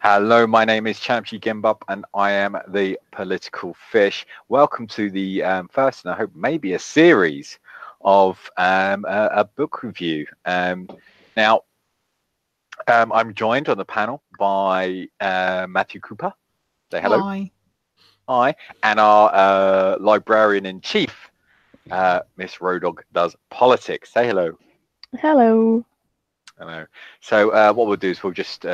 Hello, my name is Champy Gimbop, and I am the political fish. Welcome to the first, and I hope maybe a series of a book review. Now, I'm joined on the panel by Matthew Cooper. Say hello. Hi. Hi. And our librarian in chief, Miss Rowdog, does politics. Say hello. Hello. Hello. So what we'll do is we'll just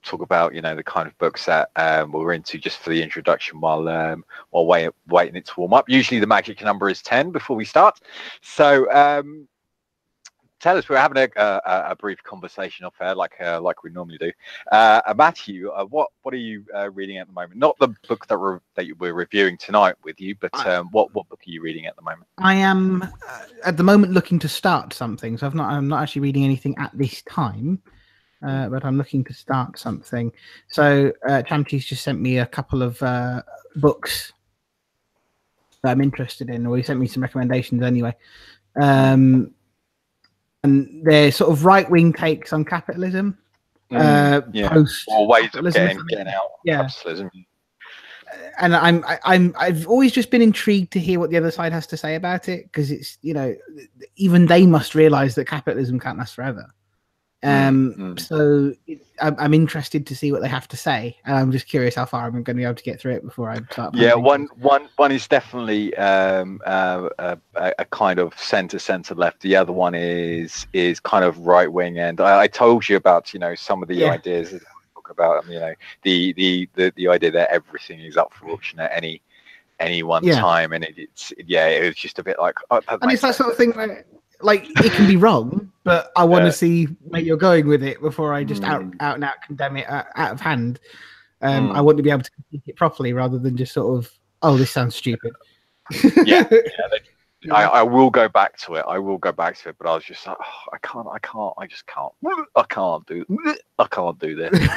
talk about the kind of books that we're into just for the introduction while waiting it to warm up. Usually the magic number is 10 before we start. So tell us, we're having a brief conversation off air like we normally do. Matthew, what are you reading at the moment? Not the book that we're reviewing tonight with you, but what book are you reading at the moment? I am at the moment looking to start something, so I'm not actually reading anything at this time. But I'm looking to start something. So Champy's just sent me a couple of books that I'm interested in, or he sent me some recommendations anyway. And they're sort of right-wing takes on capitalism. Post or ways of getting out capitalism. And I've always just been intrigued to hear what the other side has to say about it, because it's even they must realize that capitalism can't last forever. So I'm interested to see what they have to say, and I'm just curious how far I'm going to be able to get through it before I start. Yeah, one is definitely a kind of centre left. The other one is kind of right wing, and I told you about some of the ideas that I talk about. The idea that everything is up for auction at any one time, and it was just a bit like and it's that sort of thing where, like, it can be wrong, but I want to see where you're going with it before I just out and out condemn it out of hand. I want to be able to critique it properly rather than just sort of, oh, this sounds stupid. I will go back to it. But I was just like, oh, I can't do this.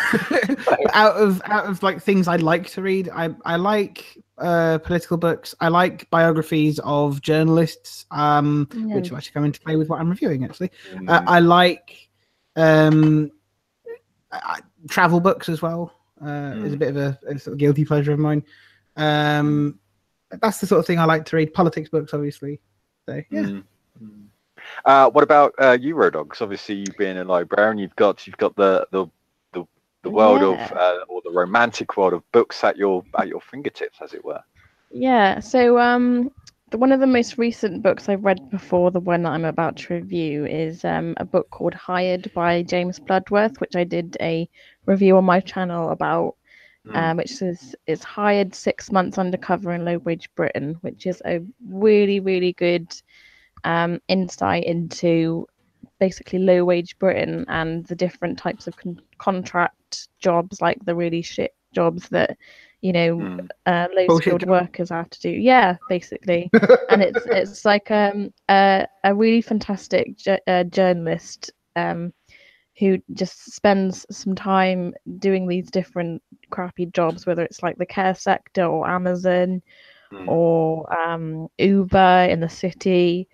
out of like things I like to read, I like political books. I like biographies of journalists, which will actually come into play with what I'm reviewing. Actually, I like travel books as well. It's a bit of a sort of guilty pleasure of mine. That's the sort of thing I like to read. Politics books, obviously. So, yeah. What about you, Rowdog? Obviously, you being a librarian, you've got the world of or the romantic world of books at your fingertips, as it were. Yeah. So one of the most recent books I've read before the one that I'm about to review is a book called Hired by James Bloodworth, which I did a review on my channel about. Which is Hired 6 months undercover in low wage Britain, which is a really, really good insight into basically low wage Britain and the different types of contract jobs, like the really shit jobs that low skilled workers have to do. Yeah, basically. And it's like a really fantastic journalist who just spends some time doing these different crappy jobs, whether it's like the care sector or Amazon or Uber in the city,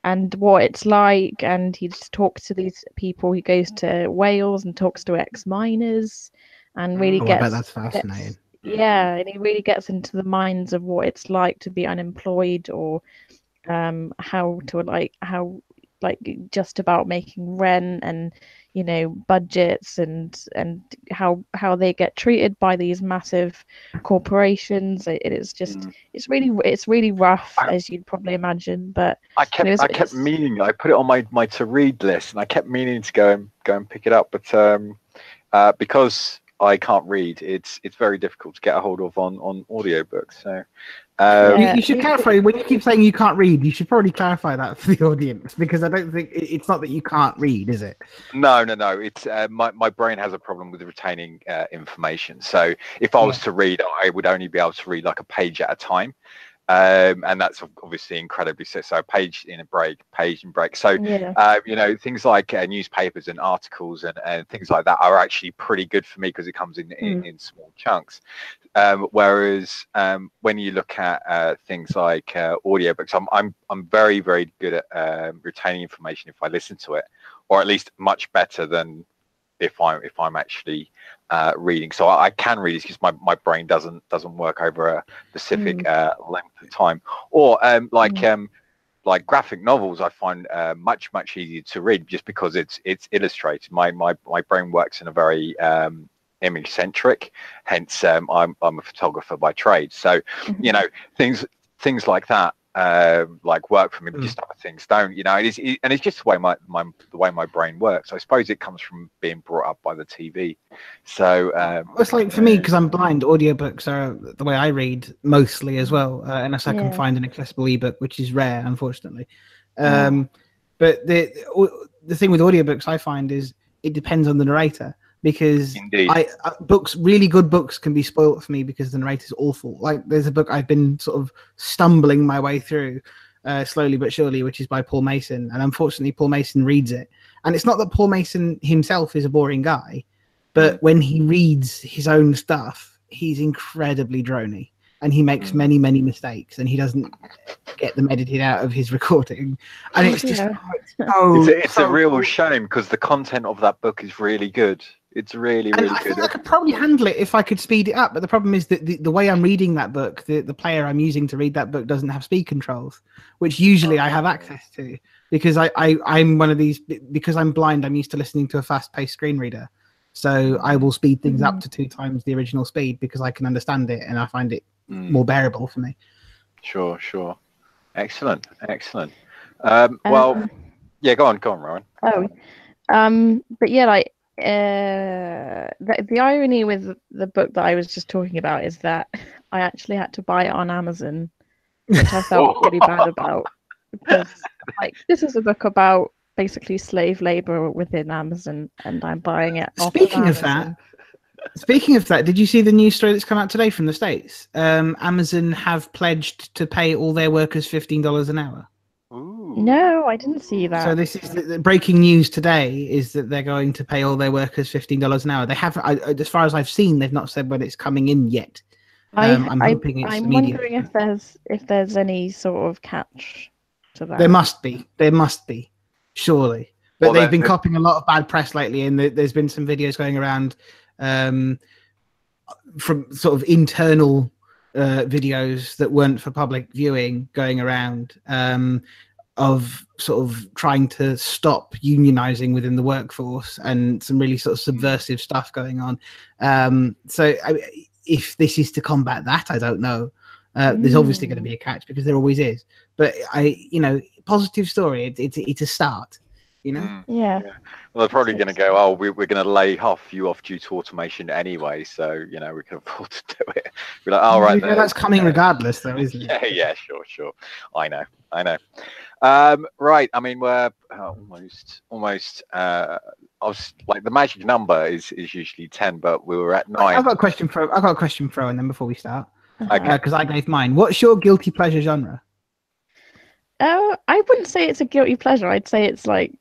and what it's like. And he just talks to these people. He goes to Wales and talks to ex-miners and really I bet that's fascinating. And he really gets into the minds of what it's like to be unemployed, or how just about making rent, and budgets, and how they get treated by these massive corporations. It's really rough, as you'd probably imagine. But I kept meaning, I put it on my to read list, and I kept meaning to go and pick it up, but because I can't read, it's very difficult to get a hold of on audiobooks. So you should clarify, when you keep saying you can't read, you should probably clarify that for the audience, because I don't think it's not that you can't read, is it? No. It's my brain has a problem with retaining information. So if I was to read, I would only be able to read like a page at a time. And that's obviously incredibly so page in a break, page and break. So things like newspapers and articles and things like that are actually pretty good for me, because it comes in small chunks. Whereas when you look at things like audiobooks, I'm very, very good at retaining information if I listen to it, or at least much better than if I'm actually reading. So I can read it because my brain doesn't work over a specific length of time. Or like graphic novels, I find much easier to read just because it's illustrated. My brain works in a very image centric. Hence, I'm a photographer by trade. So you know, things like that like work for me, but just other things don't. You know, and it's just the way my brain works. I suppose it comes from being brought up by the TV. So it's like for me, because I'm blind, audiobooks are the way I read mostly as well, unless I can find an accessible ebook, which is rare, unfortunately. But the thing with audiobooks I find is it depends on the narrator, because really good books can be spoilt for me because the narrator's awful. Like there's a book I've been sort of stumbling my way through slowly but surely, which is by Paul Mason, and unfortunately Paul Mason reads it, and it's not that Paul Mason himself is a boring guy, but when he reads his own stuff, he's incredibly drony, and he makes many mistakes, and he doesn't get them edited out of his recording, and it's just it's a real shame because the content of that book is really good. It's really good. I could probably handle it if I could speed it up, but the problem is that the way I'm reading that book, the player I'm using to read that book doesn't have speed controls, which usually I have access to, because I'm one of these, because I'm blind, I'm used to listening to a fast-paced screen reader. So I will speed things up to 2 times the original speed because I can understand it and I find it more bearable for me. Sure. Excellent. Well, yeah, go on, Rowan. But yeah, like the irony with the book that I was just talking about is that I actually had to buy it on Amazon, which I felt really bad about, because like this is a book about basically slave labor within Amazon, and I'm buying it. Speaking of that, did you see the news story that's come out today from the States? Amazon have pledged to pay all their workers $15 an hour. Ooh. No, I didn't see that. So this is the breaking news today, is that they're going to pay all their workers $15 an hour. They haven't, as far as I've seen, they've not said when it's coming in yet. I'm hoping it's I'm immediate. wondering if there's any sort of catch to that. There must be, surely. But they've been copying a lot of bad press lately, and there's been some videos going around from sort of internal videos that weren't for public viewing going around of sort of trying to stop unionizing within the workforce, and some really sort of subversive stuff going on. So if this is to combat that, I don't know. There's obviously going to be a catch, because there always is. But positive story. It's a start. Yeah. Well, they're probably going to go, oh, we're going to lay you off due to automation anyway, so we can afford to do it. We're like, oh, right. That's coming regardless, though, isn't it? Yeah, sure. I know. Right. I mean, we're almost. I was like, the magic number is usually 10, but we were at 9. I've got a question for and then before we start, okay, because I gave mine. What's your guilty pleasure genre? I wouldn't say it's a guilty pleasure. I'd say it's like,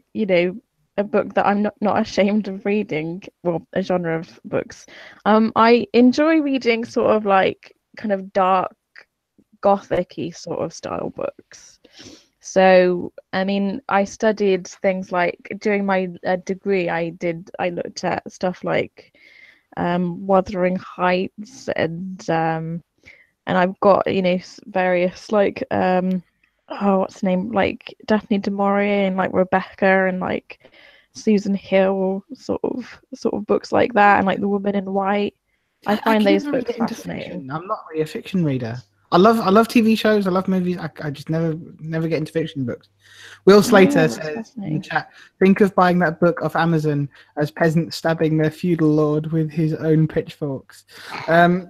a book that I'm not ashamed of reading. Well, a genre of books. I enjoy reading sort of like kind of dark, gothic-y sort of style books. So, I mean, I studied things like, during my degree, I looked at stuff like Wuthering Heights, and I've got, various like what's the name, like Daphne du Maurier and like Rebecca and like Susan Hill, sort of books like that, and like The Woman in White. I find those books fascinating. I'm not really a fiction reader. I love TV shows. I love movies. I just never get into fiction books. Will Slater says in the chat, think of buying that book off Amazon as peasants stabbing their feudal lord with his own pitchforks. I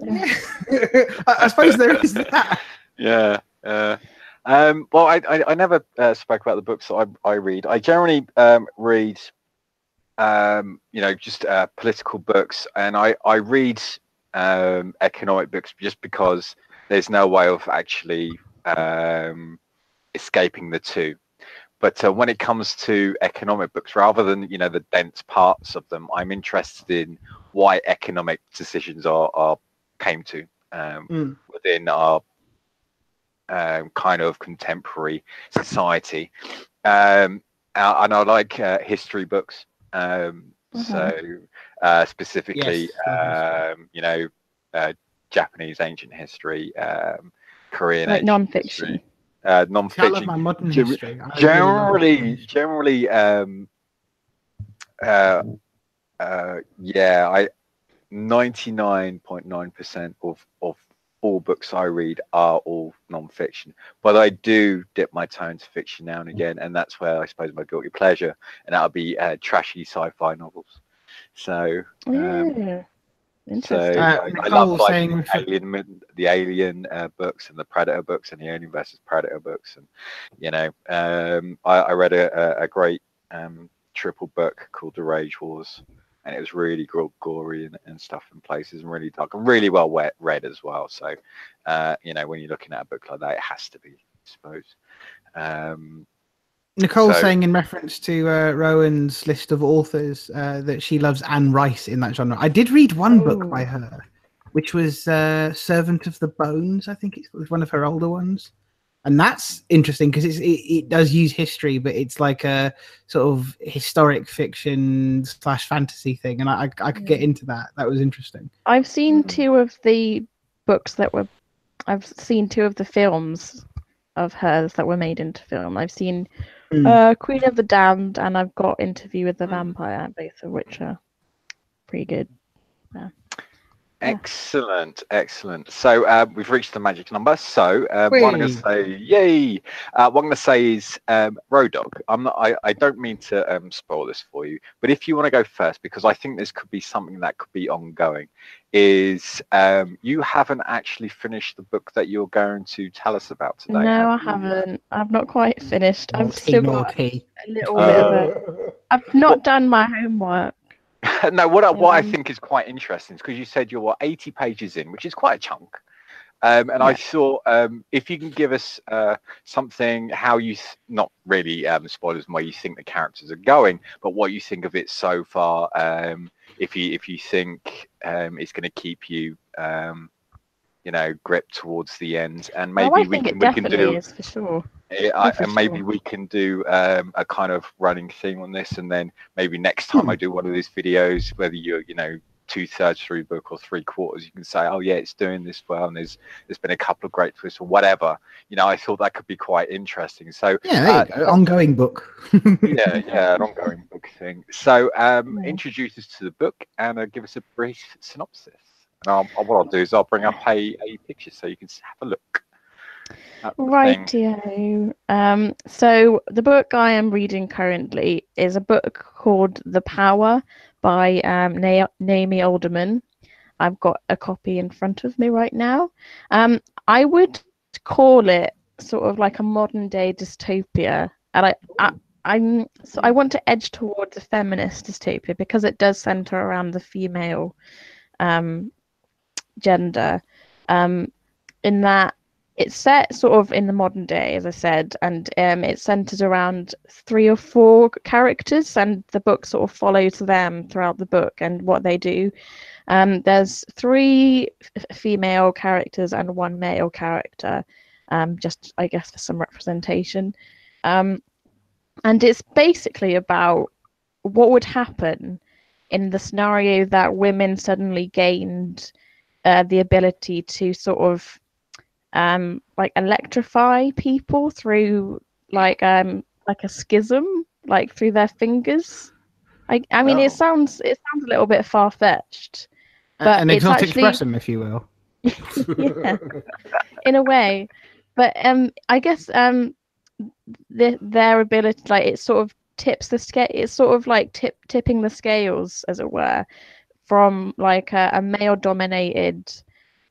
suppose there is that. Yeah. Well, I never spoke about the books that I read. I generally read, just political books, and I read economic books just because there's no way of actually escaping the two. But when it comes to economic books, rather than the dense parts of them, I'm interested in why economic decisions came to within our kind of contemporary society, and I like history books, So specifically, Yes, Japanese ancient history, Korean Like ancient non-fiction. history, I non-fiction. love my modern history. I really love modern Generally, history. generally, yeah, I 99.9% of all books I read are all non-fiction, but I do dip my toe into fiction now and again, and that's where I suppose my guilty pleasure, and that'll be trashy sci-fi novels. So, Yeah, interesting. I love Nicole like saying, the Alien books and the Predator books and the Alien versus Predator books, and I read a great triple book called The Rage Wars, and it was really gory and stuff in places, and really dark and really well read as well. So, when you're looking at a book like that, it has to be, I suppose. Nicole So- saying in reference to Rowan's list of authors that she loves Anne Rice in that genre. I did read one book by her, which was Servant of the Bones. I think it was one of her older ones. And that's interesting because it does use history, but it's like a sort of historic fiction / fantasy thing. And I could get into that. That was interesting. I've seen two of the books I've seen two of the films of hers that were made into film. I've seen Queen of the Damned, and I've got Interview with the Vampire, both of which are pretty good. Yeah. Excellent. So we've reached the magic number. So what I'm going to say, yay! What I'm going to say is Rowdog. I don't mean to spoil this for you, but if you want to go first, because I think this could be something that could be ongoing, is you haven't actually finished the book that you're going to tell us about today. No, I haven't. I've not quite finished. I've still got a little bit of it. I've not done my homework. No, what I think is quite interesting is because you said you're 80 pages in, which is quite a chunk. And I thought if you can give us something, how you not really spoilers where you think the characters are going, but what you think of it so far. If you think it's going to keep you, gripped towards the end, and maybe we can do is for sure. Maybe we can do a kind of running theme on this, and then maybe next time I do one of these videos, whether you're 2/3 through book or 3/4, you can say, oh yeah, it's doing this well, and there's been a couple of great twists or whatever. I thought that could be quite interesting. So there you go. Ongoing book. an ongoing book thing. So introduce us to the book and give us a brief synopsis. And what I'll do is I'll bring up a picture so you can have a look. Rightio. So the book I am reading currently is a book called The Power by Naomi Alderman. I've got a copy in front of me right now. I would call it sort of like a modern day dystopia, and I want to edge towards a feminist dystopia because it does center around the female gender, in that it's set sort of in the modern day, as I said, and it centers around 3 or 4 characters, and the book sort of follows them throughout the book and what they do. There's 3 female characters and 1 male character, just I guess for some representation. And it's basically about what would happen in the scenario that women suddenly gained the ability to sort of like electrify people through like a schism, like through their fingers. I mean, it sounds a little bit far-fetched, but an it's exotic actually expression, if you will. yeah, in a way. But I guess their ability, like, it sort of tips the scale. It's sort of like tipping the scales, as it were, from like a male-dominated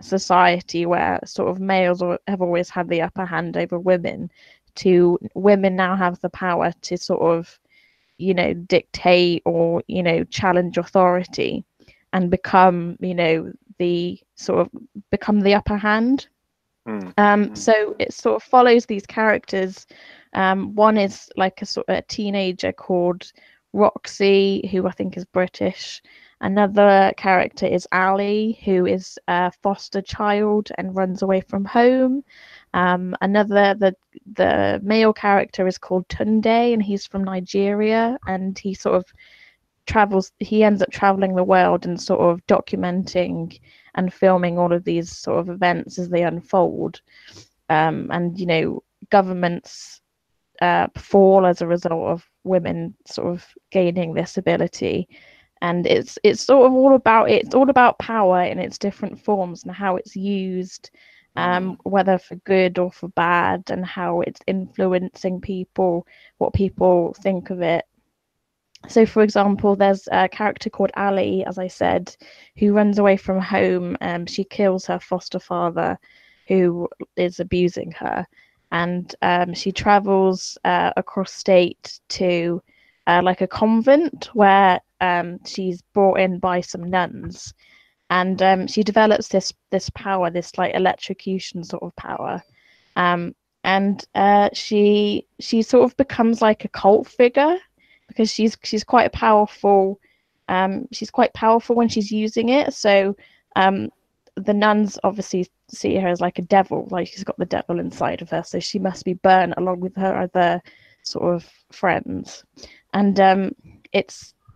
society where sort of males have always had the upper hand over women, to women now have the power to sort of dictate or challenge authority and become the upper hand. So it sort of follows these characters. One is like a teenager called Roxy, who I think is British. Another character is Ali, who is a foster child and runs away from home. The male character is called Tunde, and he's from Nigeria, and he sort of he ends up traveling the world and sort of documenting and filming all of these sort of events as they unfold. And governments fall as a result of women sort of gaining this ability. And it's sort of all about power in its different forms and how it's used, whether for good or for bad, and how it's influencing people, what people think of it. So, for example, there's a character called Ali, as I said, who runs away from home. She kills her foster father, who is abusing her, and she travels across state to like a convent where she's brought in by some nuns, and she develops this power, this like electrocution sort of power, and she sort of becomes like a cult figure because she's quite powerful. She's quite powerful when she's using it. So the nuns obviously see her as like a devil, like she's got the devil inside of her. So she must be burnt along with her other sort of friends. And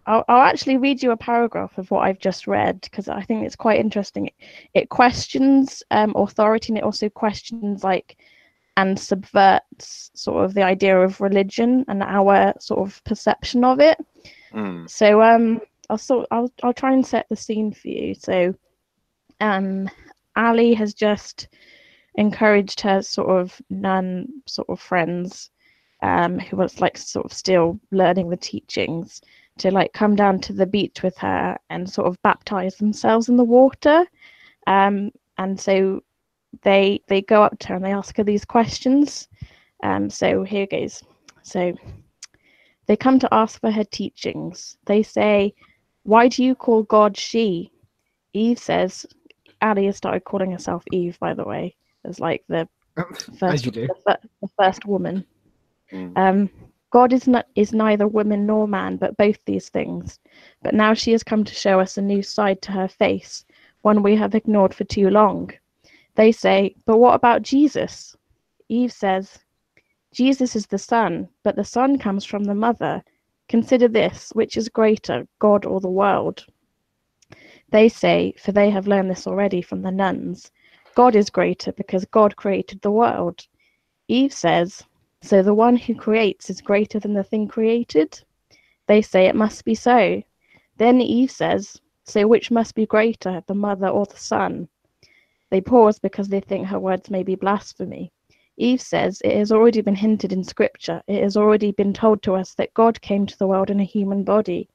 I'll actually read you a paragraph of what I've just read because I think it's quite interesting. It questions authority, and it also questions like and subverts sort of the idea of religion and our sort of perception of it. So I'll try and set the scene for you. So Ali has just encouraged her sort of nun sort of friends who was like sort of still learning the teachings to like come down to the beach with her and sort of baptize themselves in the water. And so they go up to her and they ask her these questions. So here goes. So they come to ask for her teachings. They say, "Why do you call God she?" Eve says, Ali has started calling herself Eve, by the way, as like the first woman. God is neither woman nor man, but both these things. But now she has come to show us a new side to her face, one we have ignored for too long. They say, "But what about Jesus?" Eve says, "Jesus is the Son, but the Son comes from the Mother. Consider this, which is greater, God or the world?" They say, for they have learned this already from the nuns, God is greater because God created the world. Eve says, so the one who creates is greater than the thing created? They say it must be so. Then Eve says, so which must be greater, the mother or the son? They pause because they think her words may be blasphemy. Eve says, it has already been hinted in scripture. It has already been told to us that God came to the world in a human body.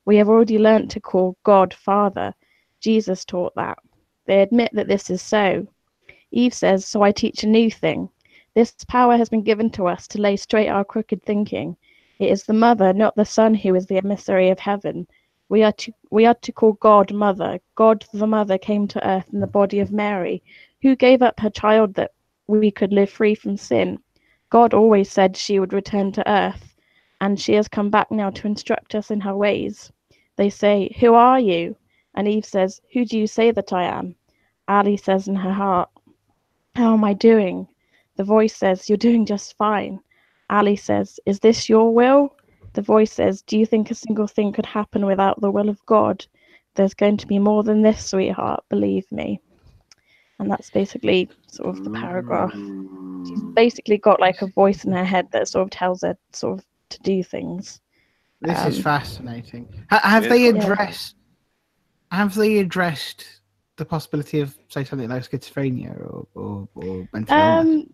We have already learnt to call God Father. Jesus taught that. They admit that this is so. Eve says, so I teach a new thing. This power has been given to us to lay straight our crooked thinking. It is the mother, not the son, who is the emissary of heaven. We are to call God Mother. God the Mother came to earth in the body of Mary, who gave up her child that we could live free from sin. God always said she would return to earth, and she has come back now to instruct us in her ways. They say, who are you? And Eve says, who do you say that I am? Ali says in her heart, how am I doing? The voice says, you're doing just fine. Ali says, is this your will? The voice says, do you think a single thing could happen without the will of God? There's going to be more than this, sweetheart, believe me. And that's basically sort of the paragraph. She's basically got like a voice in her head that sort of tells her sort of to do things. This is fascinating. Have they addressed the possibility of, say, something like schizophrenia or mental illness?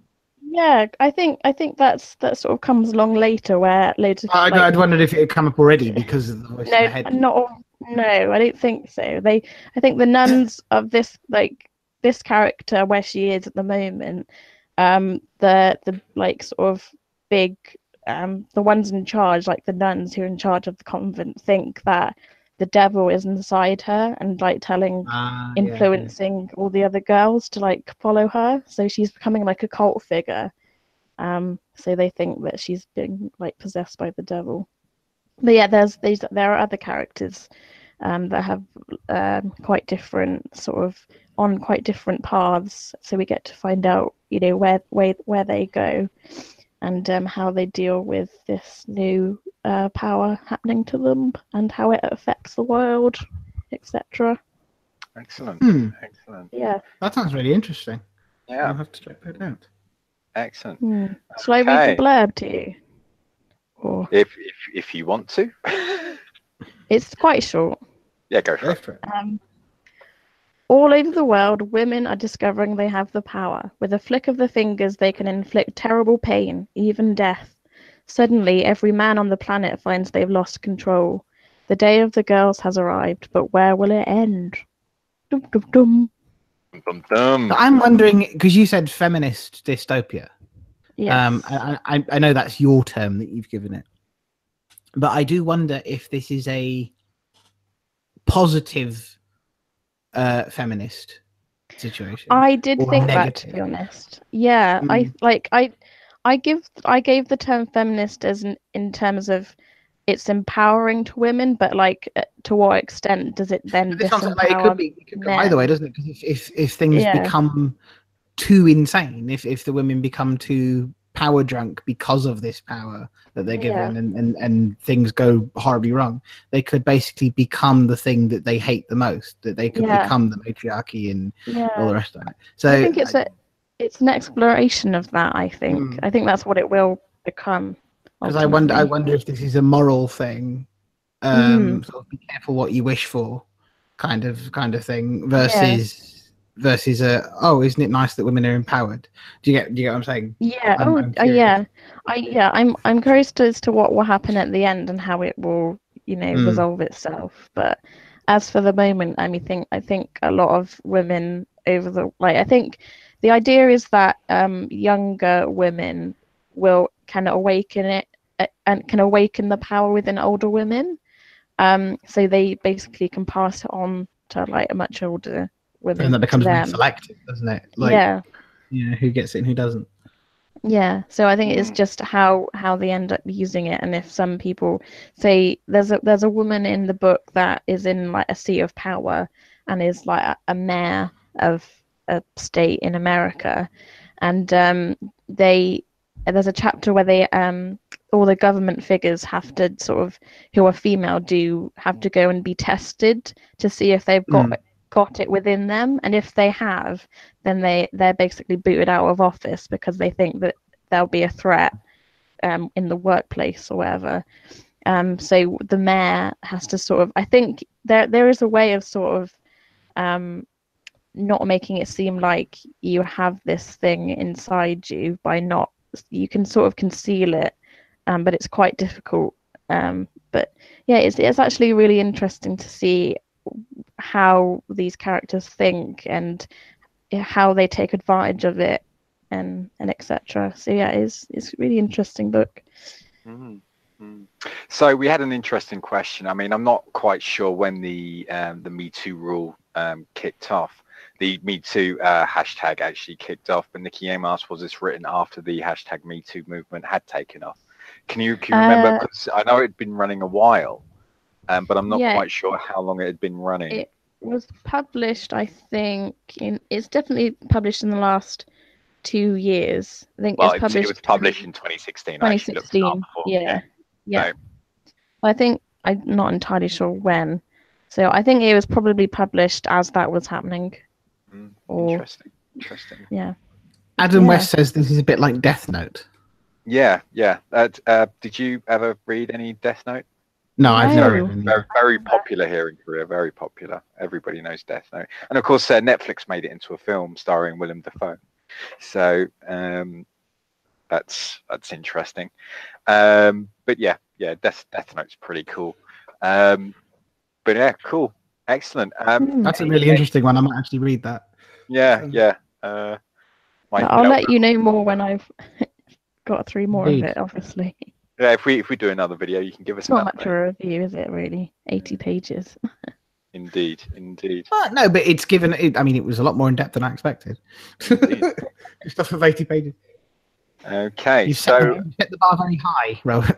Yeah, I think that sort of comes along later, where loads of. I'd wondered if it had come up already because of the voice in the head. No, I don't think so. I think the nuns of this character where she is at the moment, the like sort of big, the ones in charge, like the nuns who are in charge of the convent, think that the devil is inside her and like influencing all the other girls to like follow her. So she's becoming like a cult figure. So they think that she's being like possessed by the devil. But yeah, there are other characters that have quite different sort of on quite different paths. So we get to find out, where they go. and how they deal with this new power happening to them and how it affects the world, etc. Excellent. Excellent. Yeah. That sounds really interesting. Yeah. I'll have to check that out. Excellent. Shall I read the blurb to you? Or If you want to. it's quite short. Yeah, go for it. All over the world, women are discovering they have the power. With a flick of the fingers, they can inflict terrible pain, even death. Suddenly, every man on the planet finds they've lost control. The day of the girls has arrived, but where will it end? Dum, dum, dum. Dum, dum. I'm wondering, because you said feminist dystopia. Yes. I know that's your term that you've given it. But I do wonder if this is a positive feminist situation. I did think negative. that, to be honest. Yeah, I gave the term feminist as in terms of it's empowering to women, but like to what extent does it then disempower? It could go either way, doesn't it? Because if things become too insane, if the women become too power drunk because of this power that they're given, and things go horribly wrong, they could basically become the thing that they hate the most, that they could become the matriarchy and all the rest of it. So I think it's an exploration of that. I think that's what it will become. Because I wonder if this is a moral thing, sort of be careful what you wish for, kind of thing, versus isn't it nice that women are empowered? Do you get what I'm saying? Yeah. I'm curious as to what will happen at the end and how it will, resolve itself. But as for the moment, I think a lot of women I think the idea is that younger women can awaken it and can awaken the power within older women. So they basically can pass it on to like a much older women. And that becomes really selective, doesn't it? Who gets it and who doesn't. Yeah, so I think it's just how they end up using it, and if some people say there's a woman in the book that is in like a seat of power and is like a mayor of a state in America, and there's a chapter where they all the government figures have to who are female have to go and be tested to see if they've got it within them, and if they have, then they're basically booted out of office because they think that there'll be a threat in the workplace or whatever. So the mayor has to I think there is a way of not making it seem like you have this thing inside you you can conceal it, but it's quite difficult. But yeah, it's actually really interesting to see how these characters think and how they take advantage of it and etc. So yeah, it's a really interesting book. So we had an interesting question. I mean, I'm not quite sure when the Me Too rule kicked off. The Me Too hashtag actually kicked off, but Nikki Aim asked, was this written after the hashtag Me Too movement had taken off? Can you remember? Because I know it had been running a while, but I'm not quite sure how long it had been running. It was published, I think, it's definitely published in the last 2 years. I think it was published in 2016. 2016, yeah. So, I think I'm not entirely sure when. So I think it was probably published as that was happening. Interesting. Yeah. Adam West says this is a bit like Death Note. Yeah. Did you ever read any Death Note? No, I've never read any. Very popular here in Korea. Very popular. Everybody knows Death Note, and of course, Netflix made it into a film starring Willem Dafoe. So that's interesting. But yeah, Death Note's pretty cool. But yeah, cool, excellent. That's a really interesting one. I might actually read that. Yeah. I'll let you know more when I've got through more of it, obviously. Yeah, if we do another video, you can give us. It's not much of a review, is it? Really, 80 pages. Indeed. No, but it's given. It was a lot more in depth than I expected. Stuff of 80 pages. Okay, you set the bar very high, Rowan.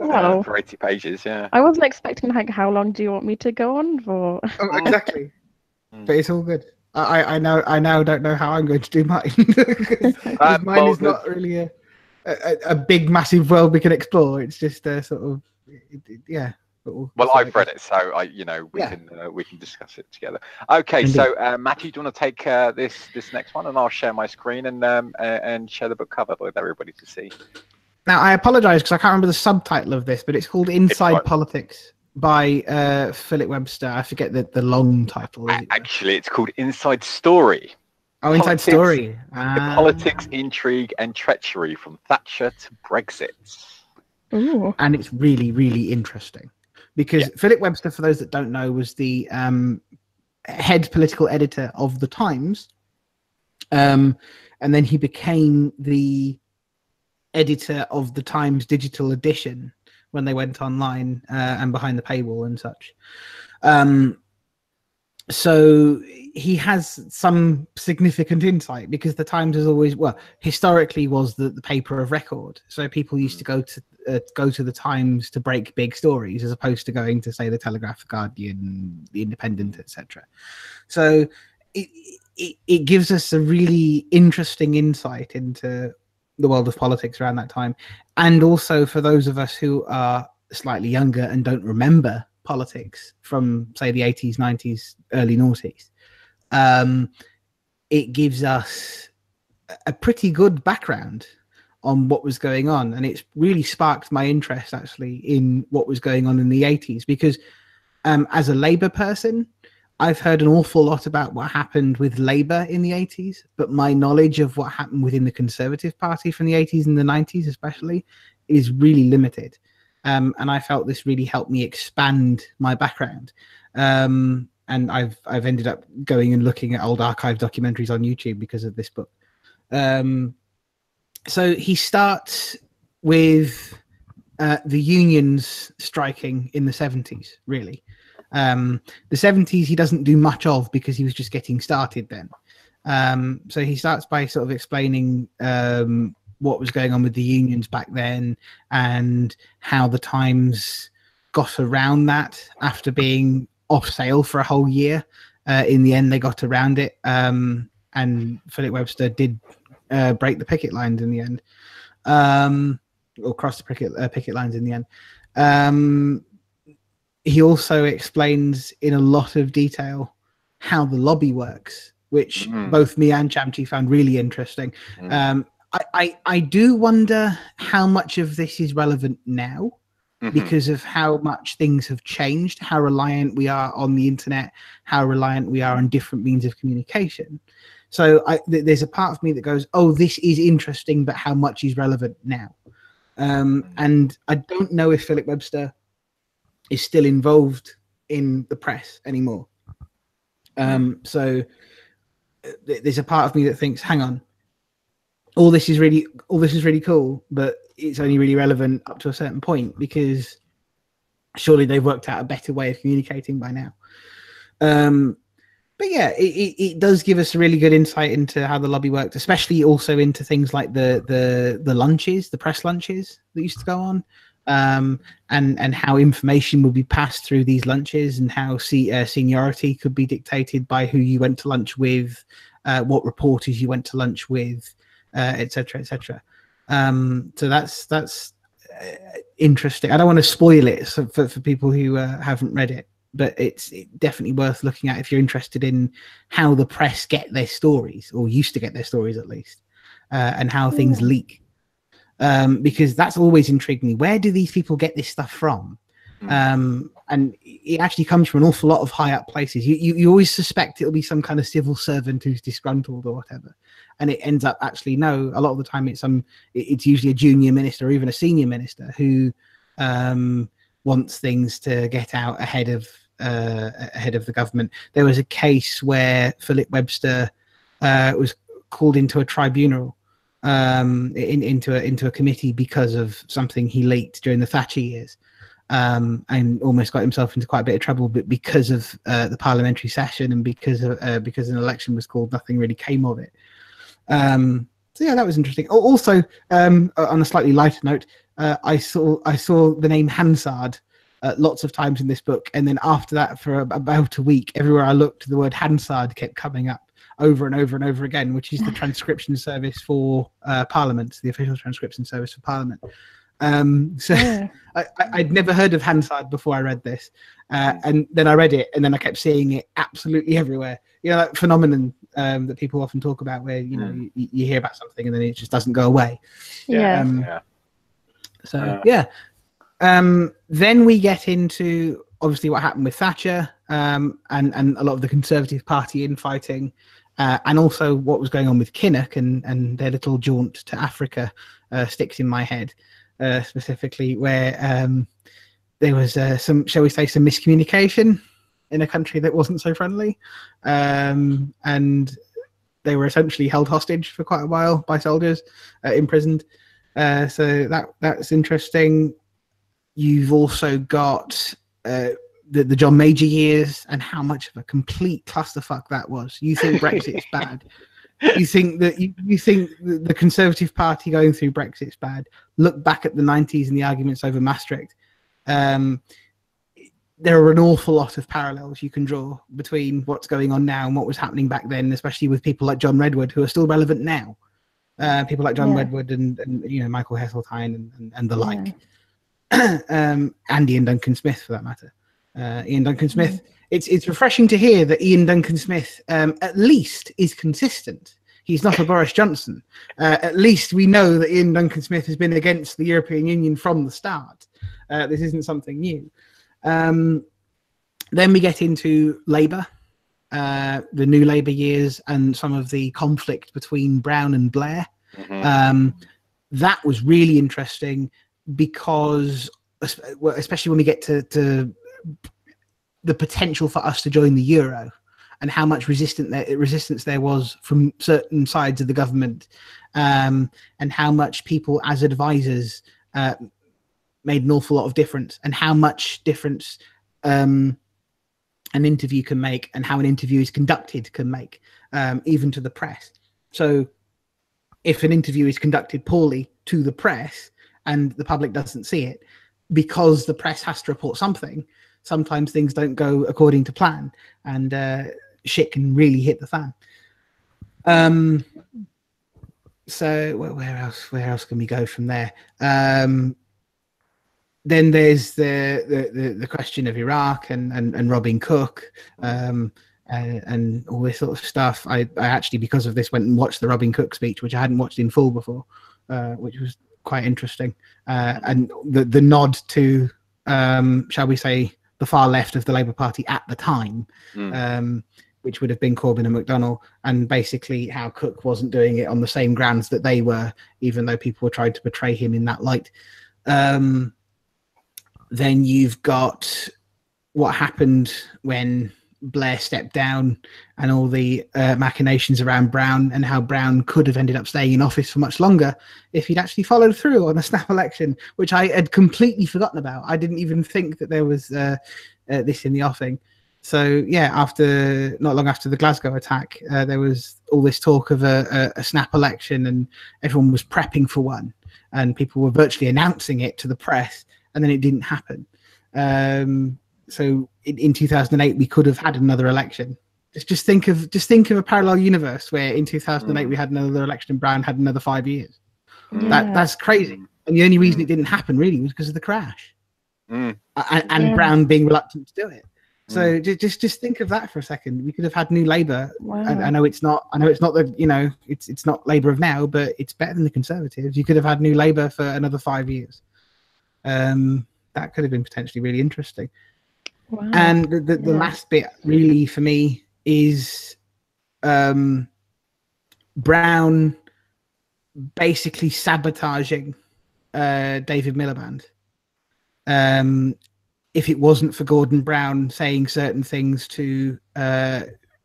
Well, for 80 pages, yeah. I wasn't expecting how long do you want me to go on for? Oh, exactly. But it's all good. I now don't know how I'm going to do mine. Mine is not really a big, massive world we can explore. It's just a sort of, yeah. Well, I've read it, so we can discuss it together. Okay, Indeed. so Matthew, do you want to take this next one, and I'll share my screen and share the book cover with everybody to see. Now, I apologise because I can't remember the subtitle of this, but it's called Inside Politics by Philip Webster. I forget the long title. Actually, it's called Inside Story. Oh, Inside Story. The politics, intrigue, and treachery from Thatcher to Brexit. Ooh. And it's really, really interesting. Because Philip Webster, for those that don't know, was the head political editor of The Times. And then he became the editor of The Times digital edition when they went online and behind the paywall and such. So he has some significant insight because The Times has always, historically was the paper of record. So people used to go to The Times to break big stories as opposed to going to, say, the Telegraph, the Guardian, the Independent, etc. So it gives us a really interesting insight into the world of politics around that time. And also for those of us who are slightly younger and don't remember politics from, say, the 80s, 90s, early noughties, it gives us a pretty good background on what was going on. And it's really sparked my interest, actually, in what was going on in the 80s, because as a Labour person, I've heard an awful lot about what happened with Labour in the 80s, but my knowledge of what happened within the Conservative Party from the 80s and the 90s especially is really limited. And I felt this really helped me expand my background. And I've ended up going and looking at old archive documentaries on YouTube because of this book. So he starts with the unions striking in the 70s, really. The 70s he doesn't do much of because he was just getting started then. So he starts by sort of explaining what was going on with the unions back then and how the Times got around that after being off sale for a whole year. In the end, they got around it, and Philip Webster did break the picket lines in the end, or cross the picket lines in the end. He also explains in a lot of detail how the lobby works, which both me and Chamchi found really interesting. I do wonder how much of this is relevant now because of how much things have changed, how reliant we are on the internet, how reliant we are on different means of communication. So there's a part of me that goes, oh, this is interesting, but how much is relevant now? And I don't know if Philip Webster is still involved in the press anymore. So there's a part of me that thinks, hang on, all this is really cool, but it's only really relevant up to a certain point because surely they've worked out a better way of communicating by now. But yeah, it does give us a really good insight into how the lobby worked, especially also into things like the lunches, the press lunches that used to go on. And how information would be passed through these lunches and how seniority could be dictated by who you went to lunch with, what reporters you went to lunch with, etc., etc. So that's interesting. I don't want to spoil it for people who haven't read it, but it's definitely worth looking at if you're interested in how the press get their stories, or used to get their stories at least, and how things leak. Because that's always intrigued me. Where do these people get this stuff from? And it actually comes from an awful lot of high up places. You always suspect it'll be some kind of civil servant who's disgruntled or whatever, and it ends up actually no. A lot of the time, it's usually a junior minister or even a senior minister who wants things to get out ahead of the government. There was a case where Philip Webster was called into a tribunal. Into a committee because of something he leaked during the Thatcher years, and almost got himself into quite a bit of trouble. But because of the parliamentary session and because an election was called, nothing really came of it. So yeah, that was interesting. Also, on a slightly lighter note, I saw the name Hansard lots of times in this book, and then after that, for about a week, everywhere I looked, the word Hansard kept coming up. over and over and over again, which is the transcription service for Parliament, the official transcription service for Parliament. I'd never heard of Hansard before I read this, and then I read it, and then I kept seeing it absolutely everywhere. You know, that phenomenon that people often talk about, where you hear about something and then it just doesn't go away. Then we get into obviously what happened with Thatcher, and a lot of the Conservative Party infighting, and also what was going on with Kinnock and their little jaunt to Africa sticks in my head. Specifically, where there was some, shall we say, some miscommunication in a country that wasn't so friendly, and they were essentially held hostage for quite a while by soldiers, imprisoned. So that's interesting. You've also got the John Major years and how much of a complete clusterfuck that was. You think Brexit's bad. You think that you think the Conservative Party going through Brexit's bad. Look back at the 90s and the arguments over Maastricht. There are an awful lot of parallels you can draw between what's going on now and what was happening back then, especially with people like John Redwood, who are still relevant now. People like John Redwood and Michael Heseltine and the like. And Ian Duncan Smith, for that matter. Ian Duncan Smith. It's refreshing to hear that Ian Duncan Smith at least is consistent. He's not a Boris Johnson. At least we know that Ian Duncan Smith has been against the European Union from the start. This isn't something new. Then we get into Labour, the new Labour years, and some of the conflict between Brown and Blair. That was really interesting because, especially when we get to the potential for us to join the euro, and how much resistance there was from certain sides of the government, and how much people as advisors made an awful lot of difference, and how much difference an interview can make, and how an interview is conducted can make, even to the press. So if an interview is conducted poorly to the press and the public doesn't see it, because the press has to report something, sometimes things don't go according to plan, and shit can really hit the fan. So where else can we go from there? Then there's the question of Iraq and robbing Cook, and all this sort of stuff. I actually, because of this, went and watched the Robin Cook speech, which I hadn't watched in full before, which was quite interesting. And the nod to, shall we say, the far left of the Labour Party at the time, which would have been Corbyn and McDonnell, and basically how Cook wasn't doing it on the same grounds that they were, even though people were trying to portray him in that light. Then you've got what happened when Blair stepped down, and all the machinations around Brown, and how Brown could have ended up staying in office for much longer if he'd actually followed through on a snap election, which I had completely forgotten about. I didn't even think that there was this in the offing. So yeah, not long after the Glasgow attack, there was all this talk of a snap election, and everyone was prepping for one, and people were virtually announcing it to the press, and then it didn't happen. So in 2008, we could have had another election. Just think of a parallel universe where in 2008 we had another election and Brown had another 5 years. That's crazy. And the only reason it didn't happen really was because of the crash, and Brown being reluctant to do it. So just think of that for a second. We could have had New Labour. Wow. I know it's not the it's not Labour of now, but it's better than the Conservatives. You could have had New Labour for another 5 years. That could have been potentially really interesting. Wow. And the last bit really for me is Brown basically sabotaging David Miliband. If it wasn't for Gordon Brown saying certain things to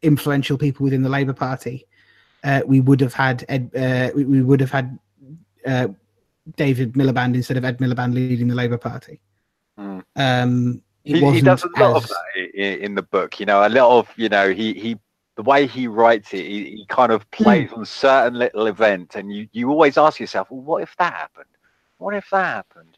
influential people within the Labour Party, we would have had David Miliband instead of Ed Miliband leading the Labour Party. He does a lot of that in the book. A lot of he the way he writes it, he kind of plays on certain little events, and you always ask yourself, well, what if that happened? What if that happened?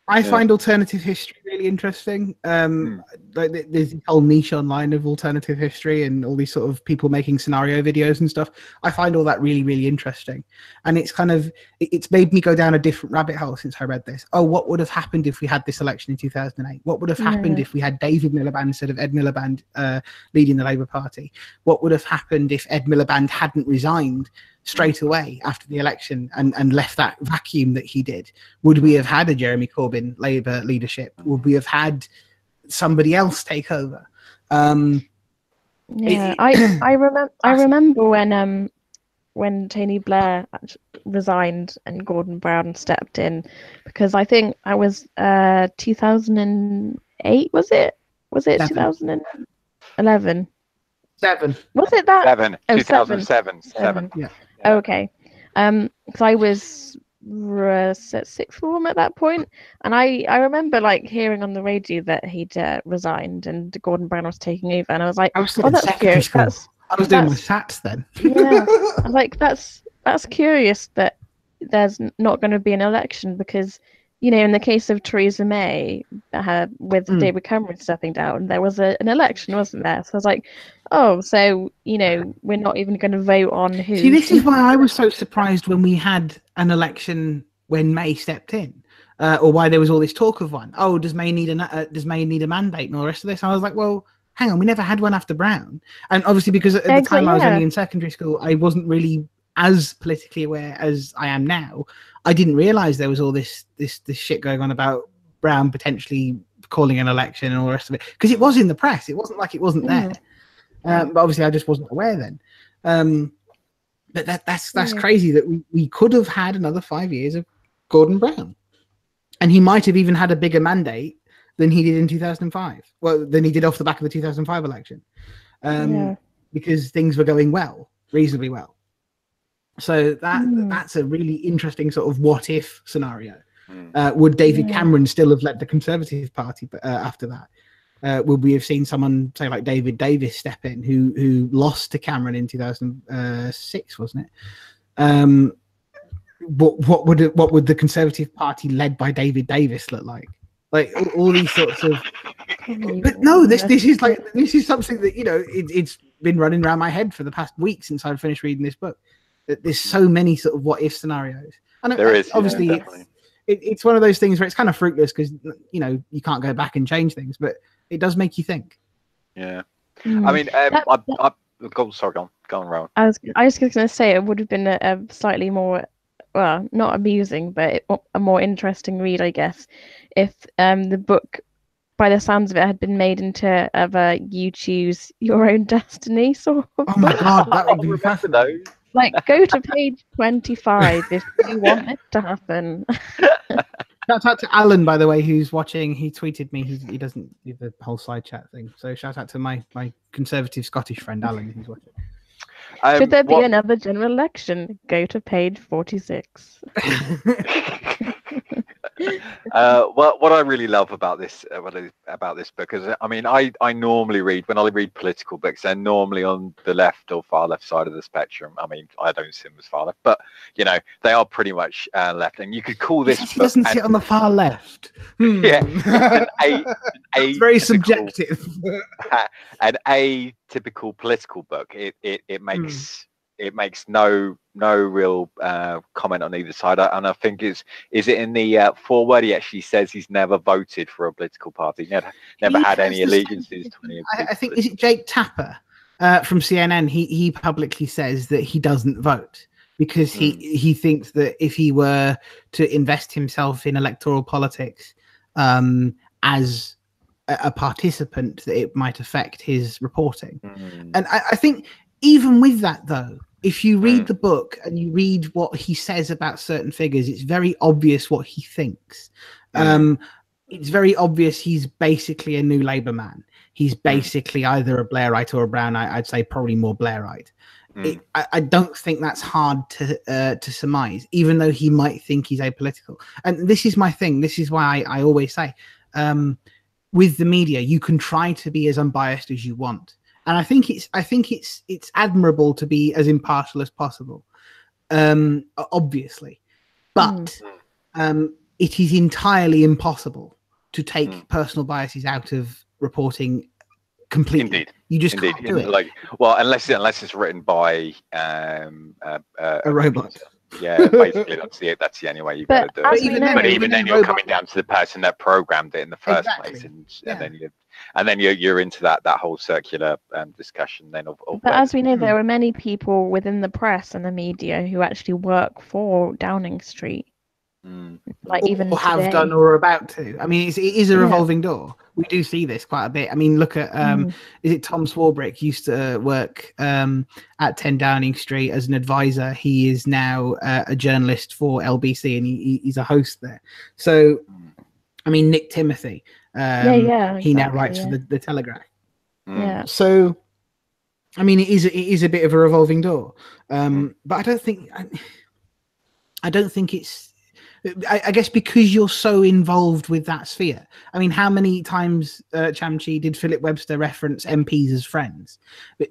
I find alternative history really interesting. Like there's this whole niche online of alternative history and all these sort of people making scenario videos and stuff. I find all that really, really interesting, and it's made me go down a different rabbit hole since I read this. Oh, what would have happened if we had this election in 2008? What would have happened if we had David Miliband instead of Ed Miliband leading the Labour Party? What would have happened if Ed Miliband hadn't resigned straight away after the election and left that vacuum that he did? Would we have had a Jeremy Corbyn Labour leadership? Would we have had somebody else take over? I remember when Tony Blair resigned and Gordon Brown stepped in, because I think I was 2008, was it 2011? 7. Was it that? 7. Oh, 2007. 7. Yeah. Okay. Because I was at sixth form at that point, and I remember like hearing on the radio that he'd resigned and Gordon Brown was taking over, and I was like, I was still in that's secondary curious. school. I was doing my SATs then. Yeah, I was like, that's curious that there's not going to be an election, because, you know, in the case of Theresa May, with David Cameron stepping down, there was an election, wasn't there? So I was like, oh, so, you know, we're not even going to vote on who. See, this is why I was so surprised when we had an election when May stepped in, or why there was all this talk of one. Oh, does May need a mandate and all the rest of this? And I was like, well, hang on, we never had one after Brown. And obviously, because at the time I was only in secondary school, I wasn't really as politically aware as I am now. I didn't realise there was all this shit going on about Brown potentially calling an election and all the rest of it, because it was in the press. It wasn't like it wasn't there. But obviously, I just wasn't aware then. But that's crazy that we could have had another 5 years of Gordon Brown, and he might have even had a bigger mandate than he did in 2005. Well, than he did off the back of the 2005 election, because things were going reasonably well. So that's a really interesting sort of what if scenario. Would David Cameron still have led the Conservative Party after that? Would we have seen someone, say, like David Davis step in, who lost to Cameron in 2006, wasn't it? What would the Conservative Party led by David Davis look like? Like all these sorts of. But no, this is something that, you know, it's been running around my head for the past week since I finished reading this book. That there's so many sort of what if scenarios, and there is obviously it's one of those things where it's kind of fruitless because, you know, you can't go back and change things, but it does make you think. Yeah, I mean, go on, Rowan. I was just going to say it would have been a slightly more, well, not amusing, but a more interesting read, I guess, if the book, by the sounds of it, had been made into a you choose your own destiny sort of. Oh my god, that would be fascinating. Like, go to page 25 if you want it to happen. Shout out to Alan, by the way, who's watching. He tweeted me. He doesn't do the whole side chat thing. So shout out to my conservative Scottish friend Alan, who's watching. Should there be another general election? Go to page 46. What I really love about this book is, I mean, I normally read, when I read political books, they're normally on the left or far left side of the spectrum. I mean, I don't see them as far left, but, you know, they are pretty much left, and you could call this. He doesn't sit on the far left. Yeah, it's very subjective. An atypical political book. It makes no real comment on either side, and I think is it in the foreword he actually says he's never voted for a political party, never had any allegiances to any. I think, is it Jake Tapper from CNN? He publicly says that he doesn't vote because he thinks that if he were to invest himself in electoral politics as a participant, that it might affect his reporting. And I think, even with that, though, if you read the book and you read what he says about certain figures, it's very obvious what he thinks. It's very obvious he's basically a new Labour man. He's basically either a Blairite or a Brown. I'd say probably more Blairite. I don't think that's hard to surmise, even though he might think he's apolitical. And this is my thing. This is why I always say, with the media, you can try to be as unbiased as you want. And I think it's admirable to be as impartial as possible, obviously, but it is entirely impossible to take personal biases out of reporting completely. Indeed. You just can't do it. Like, well, unless it's written by a robot. Yeah, basically that's the only way you've got to do it. But even then, you're coming down to the person that programmed it in the first place, and then you're into that whole circular discussion then of. But as we know, there are many people within the press and the media who actually work for Downing Street. Like even or have today. done or are about to. I mean, it is a revolving door. We do see this quite a bit. I mean, look at is it Tom Swarbrick used to work at 10 Downing Street as an advisor. He is now a journalist for LBC, and he's a host there. So, I mean, Nick Timothy, he now writes for the Telegraph. Yeah. So, I mean, it is a bit of a revolving door. But I don't think it's. I guess because you're so involved with that sphere. I mean, how many times, Chamchi, did Philip Webster reference MPs as friends?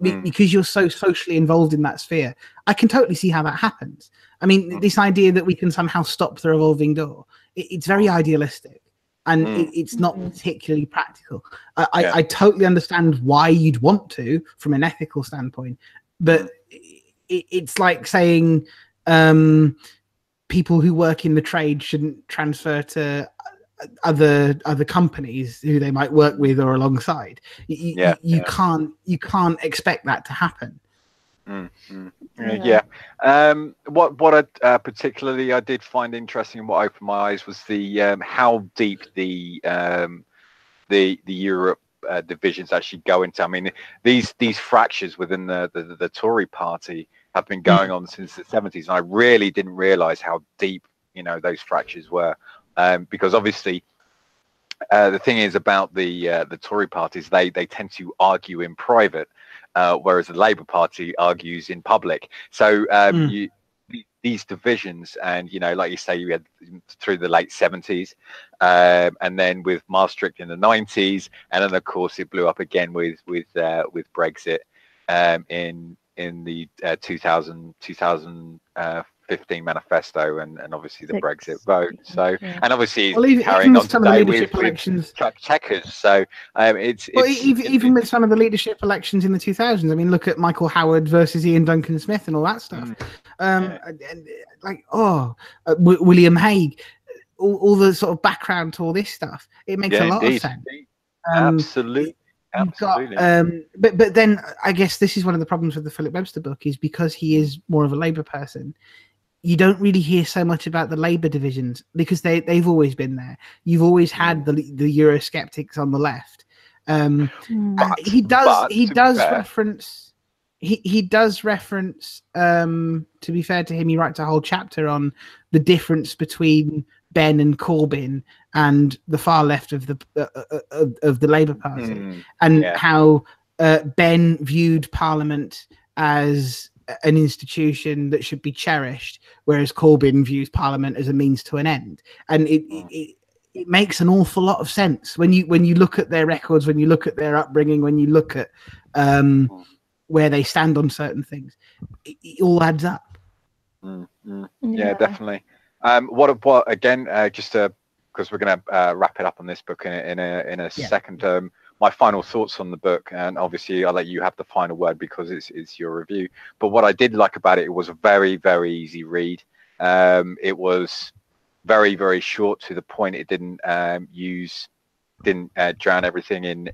Because you're so socially involved in that sphere, I can totally see how that happens. I mean, this idea that we can somehow stop the revolving door, it's very idealistic, and it's not particularly practical. I totally understand why you'd want to, from an ethical standpoint, but it's like saying... people who work in the trade shouldn't transfer to other companies who they might work with or alongside. You can't expect that to happen. What I particularly I did find interesting and what opened my eyes was the how deep the Europe divisions actually go into. I mean, these fractures within the Tory party have been going on since the 70s, and I really didn't realize how deep those fractures were, because obviously the thing is about the Tory parties, they tend to argue in private, whereas the Labour Party argues in public. So these divisions, and like you say, you had through the late 70s, and then with Maastricht in the 90s, and then of course it blew up again with Brexit in the 2015 manifesto, and obviously the Brexit vote. So and obviously carrying on some of the leadership elections, checkers. So it's even with some of the leadership elections in the 2000s. I mean, look at Michael Howard versus Ian Duncan Smith and all that stuff. William Hague, all the sort of background to all this stuff. It makes a lot of sense. Absolutely. But then I guess this is one of the problems with the Philip Webster book, is because he is more of a Labour person. You don't really hear so much about the Labour divisions because they've always been there. You've always had the Eurosceptics on the left. He does reference. To be fair to him, he writes a whole chapter on the difference between Ben and Corbyn and the far left of the Labour Party, and how Ben viewed Parliament as an institution that should be cherished, whereas Corbyn views Parliament as a means to an end. And it makes an awful lot of sense when you look at their records, when you look at their upbringing, when you look at where they stand on certain things. It all adds up. Yeah, definitely. What again? Just because we're going to wrap it up on this book in a second. My final thoughts on the book, and obviously I'll let you have the final word because it's your review. But what I did like about it was a very, very easy read. It was very, very short, to the point. It didn't drown everything in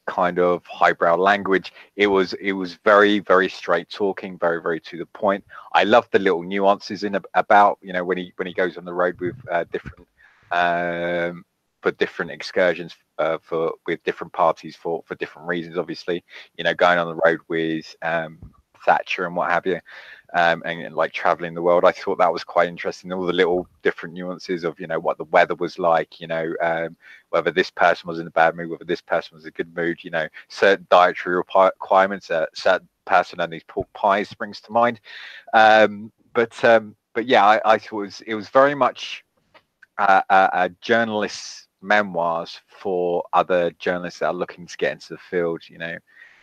kind of highbrow language. It was very, very straight talking, very, very to the point. I love the little nuances about when he goes on the road with different excursions with different parties for different reasons. Obviously, going on the road with Thatcher and what have you, and like traveling the world. I thought that was quite interesting. All the little different nuances of what the weather was like, whether this person was in a bad mood, whether this person was in a good mood, certain dietary requirements. A certain person and these pork pies springs to mind. But yeah, I thought it was very much a journalist's memoirs for other journalists that are looking to get into the field,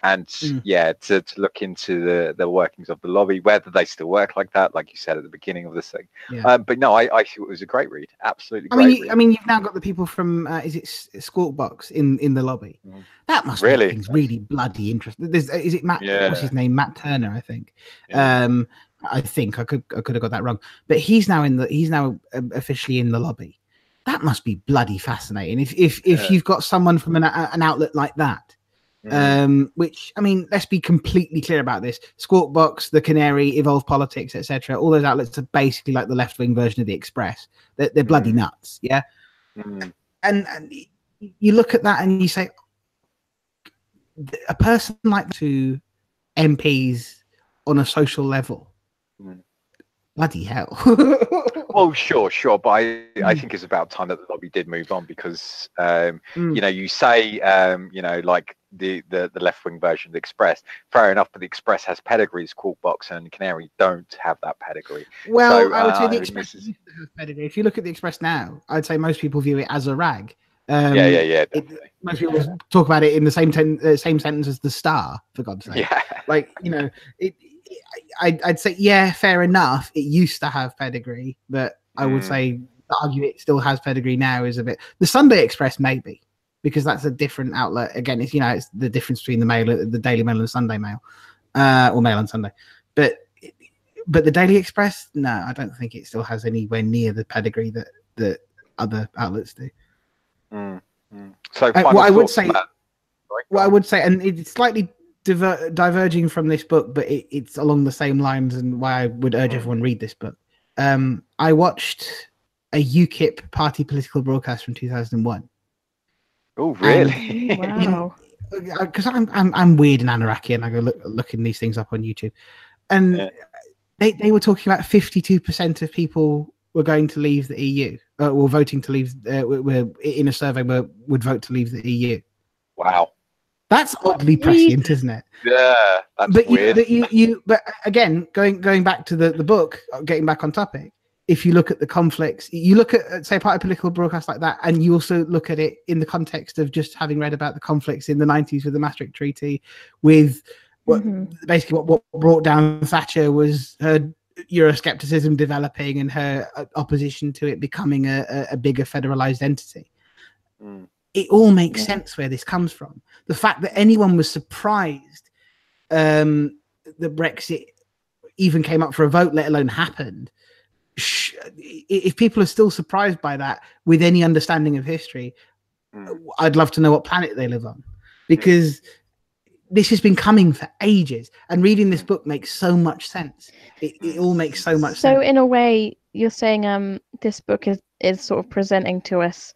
and to look into the workings of the lobby, whether they still work like that, like you said at the beginning of this thing. But no, I thought it was a great read, absolutely great read. I mean, you've now got the people from is it Squawk Box in the lobby? That must make things really bloody interesting. Is it Matt? What's his name? Matt Turner, I think. I think I could have got that wrong, but he's now officially in the lobby. That must be bloody fascinating. If you've got someone from an outlet like that, which, I mean, let's be completely clear about this: Squawk Box, The Canary, Evolve Politics, etc. All those outlets are basically like the left-wing version of the Express. They're bloody nuts, yeah. And you look at that and you say, a person like to MPs on a social level. Bloody hell. Well, sure, but I think it's about time that the lobby did move on, because you say like the left-wing version of the Express, fair enough, but the Express has pedigrees. Squawk Box and Canary don't have that pedigree. Well, I would say the Express used to have pedigree. If you look at the Express now, I'd say most people view it as a rag. Most people talk about it in the same sentence as the Star, for God's sake. Like, I'd say, yeah, fair enough. It used to have pedigree, but I would say to argue it still has pedigree now is a bit. The Sunday Express, maybe, because that's a different outlet. Again, it's it's the difference between the Daily Mail and the Sunday Mail, or Mail on Sunday. But the Daily Express, no, I don't think it still has anywhere near the pedigree that other outlets do. So what I would say, and it's slightly diverging from this book, but it's along the same lines, and why I would urge everyone read this book. I watched a UKIP party political broadcast from 2001. Oh, really? Wow. Because I'm weird and Anunnaki, and I go looking these things up on YouTube, and they were talking about 52% of people were going to leave the EU, or voting to leave. Were in a survey would vote to leave the EU. Wow. That's oddly prescient, isn't it? Yeah, that's weird. But again, going back to the book, getting back on topic, if you look at the conflicts, you look at, say, a party political broadcast like that, and you also look at it in the context of just having read about the conflicts in the 90s with the Maastricht Treaty, with basically what brought down Thatcher was her Euroscepticism developing and her opposition to it becoming a bigger federalized entity. It all makes sense where this comes from. The fact that anyone was surprised that Brexit even came up for a vote, let alone happened. If people are still surprised by that with any understanding of history, I'd love to know what planet they live on, because this has been coming for ages, and reading this book makes so much sense. It all makes so much sense. So in a way, you're saying this book is sort of presenting to us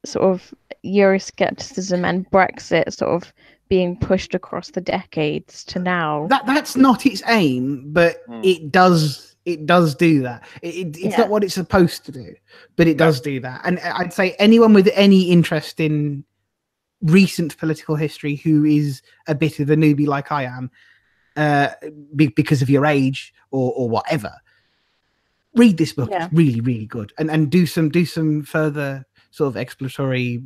sort of Euroscepticism and Brexit sort of being pushed across the decades to now. That's not its aim, but it does do that. It's not what it's supposed to do, but it does do that. And I'd say anyone with any interest in recent political history who is a bit of a newbie like I am, because of your age or whatever, read this book. It's really, really good, and do some further sort of exploratory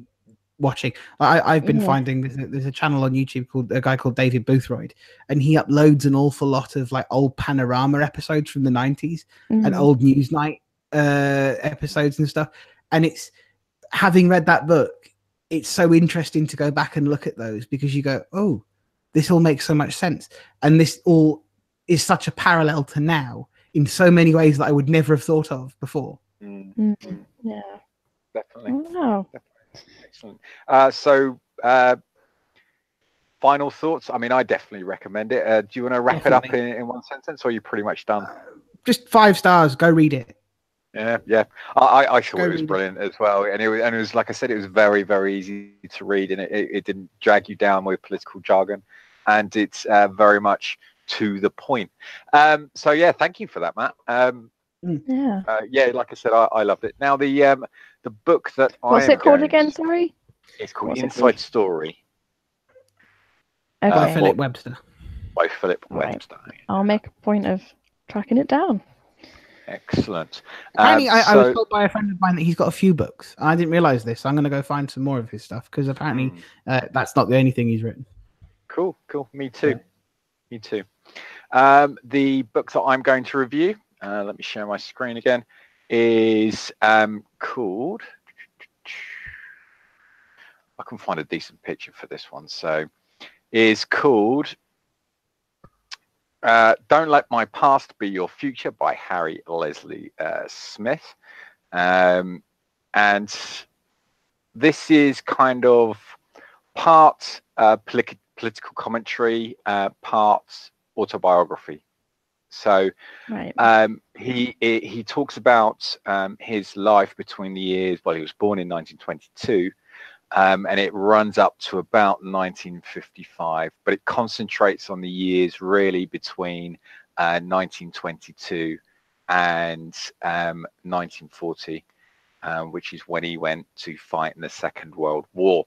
watching. I've been finding there's a channel on YouTube called a guy called David Boothroyd, and he uploads an awful lot of like old Panorama episodes from the 90s and old Newsnight episodes and stuff. And it's, having read that book, it's so interesting to go back and look at those, because you go, oh, this all makes so much sense, and this all is such a parallel to now in so many ways that I would never have thought of before. Yeah, definitely. Wow. Excellent. So final thoughts? I mean, I definitely recommend it. Do you want to wrap it up in one sentence, or are you pretty much done? Just 5 stars. Go read it. Yeah. I thought it was brilliant as well, and it was like I said, it was very, very easy to read, and it didn't drag you down with political jargon, and it's very much to the point. So yeah, thank you for that, Matt. Like I said, I loved it. Now the book that what's it called again? Sorry, it's called Inside Story. Okay. By Philip Webster. By Philip Webster. I'll make a point of tracking it down. Excellent. Apparently, I was told by a friend of mine that he's got a few books. I didn't realize this, so I'm going to go find some more of his stuff, because apparently that's not the only thing he's written. Cool. Me too. Yeah. Me too. The book that I'm going to review, let me share my screen again, is called, I can find a decent picture for this one, so is called Don't Let My Past Be Your Future by Harry Leslie Smith. And this is kind of part political commentary, part autobiography. So Right. he talks about his life between the years, well, he was born in 1922, and it runs up to about 1955, but it concentrates on the years really between 1922 and 1940, which is when he went to fight in the Second World War.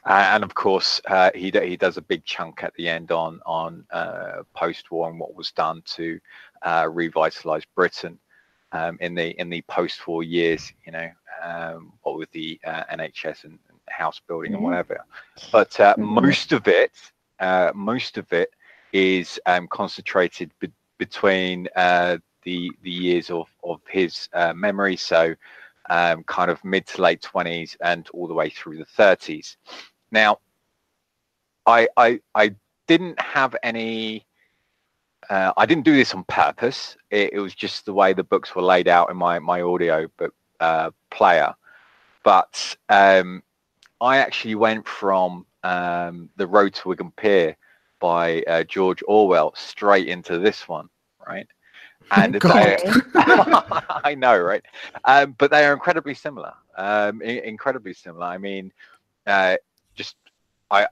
And of course, he does a big chunk at the end on post-war and what was done to revitalise Britain in the post-war years. You know, what with the NHS and house building and whatever. But most of it is concentrated between the years of his memory. So kind of mid to late 20s and all the way through the 30s. Now, I didn't have any. I didn't do this on purpose. It was just the way the books were laid out in my audio book player. But I actually went from The Road to Wigan Pier by George Orwell straight into this one, right? And I know, right? But they are incredibly similar. Incredibly similar. I mean, I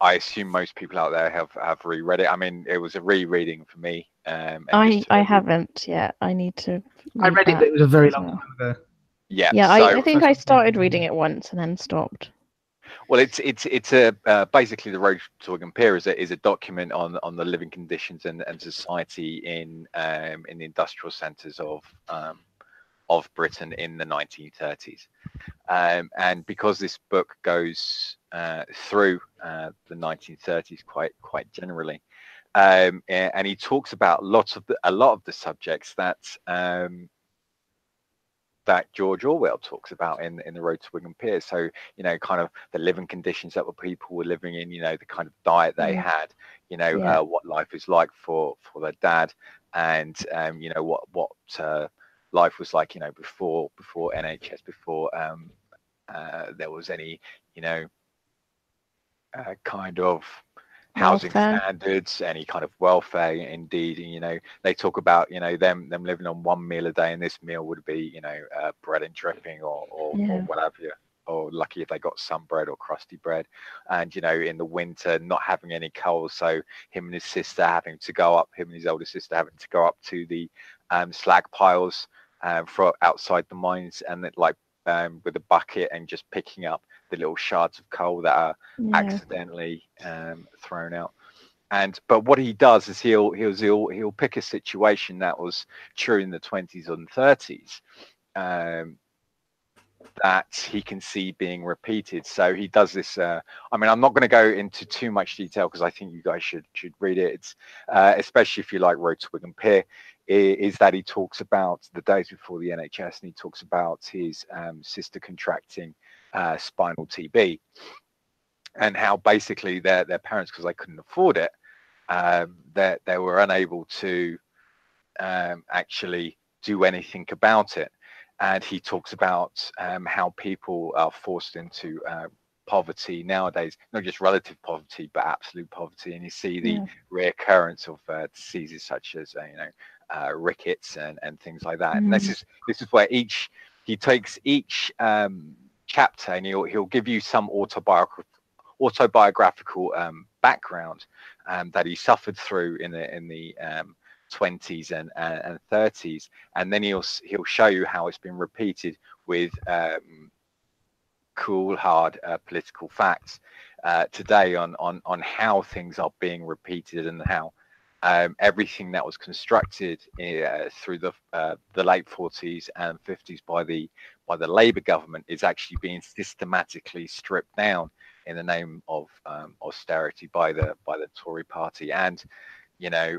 assume most people out there have reread it. I mean, it was a rereading for me. I haven't yet. I need to. I read it, but it was a very long time ago. Yeah. Yeah, so, I think I started reading it once and then stopped. Well, it's a basically The Road to Wigan Pier is a document on the living conditions and society in the industrial centres of Britain in the 1930s. And because this book goes through the 1930s quite generally, and he talks about a lot of the subjects that George Orwell talks about in The Road to Wigan Pier. So, you know, kind of the living conditions that people were living in, you know, the kind of diet they had, you know, what life is like for their dad, and you know what life was like, you know, before NHS, before there was any, you know, kind of housing standards, any kind of welfare. Indeed, you know, they talk about, you know, them living on one meal a day, and this meal would be, you know, bread and dripping or whatever, or lucky if they got some bread or crusty bread. And, you know, in the winter not having any coal, so him and his older sister having to go up to the slag piles for outside the mines, and that, like, with a bucket and just picking up the little shards of coal that are accidentally thrown out. But what he does is he'll pick a situation that was true in the 20s and 30s that he can see being repeated. So he does this. I mean, I'm not going to go into too much detail because I think you guys should read it. It's especially if you like Road to Wigan Pier. Is that he talks about the days before the NHS, and he talks about his sister contracting spinal TB, and how basically their parents, because they couldn't afford it, they were unable to actually do anything about it. And he talks about how people are forced into poverty nowadays, not just relative poverty, but absolute poverty. And you see the reoccurrence of diseases such as, you know, rickets and things like that. And this is where he takes each chapter, and he'll give you some autobiographical background that he suffered through in the 20s and 30s, and then he'll show you how it's been repeated with cool, hard political facts today on how things are being repeated, and how everything that was constructed through the late 40s and 50s by the Labour government is actually being systematically stripped down in the name of austerity by the Tory party, and you know,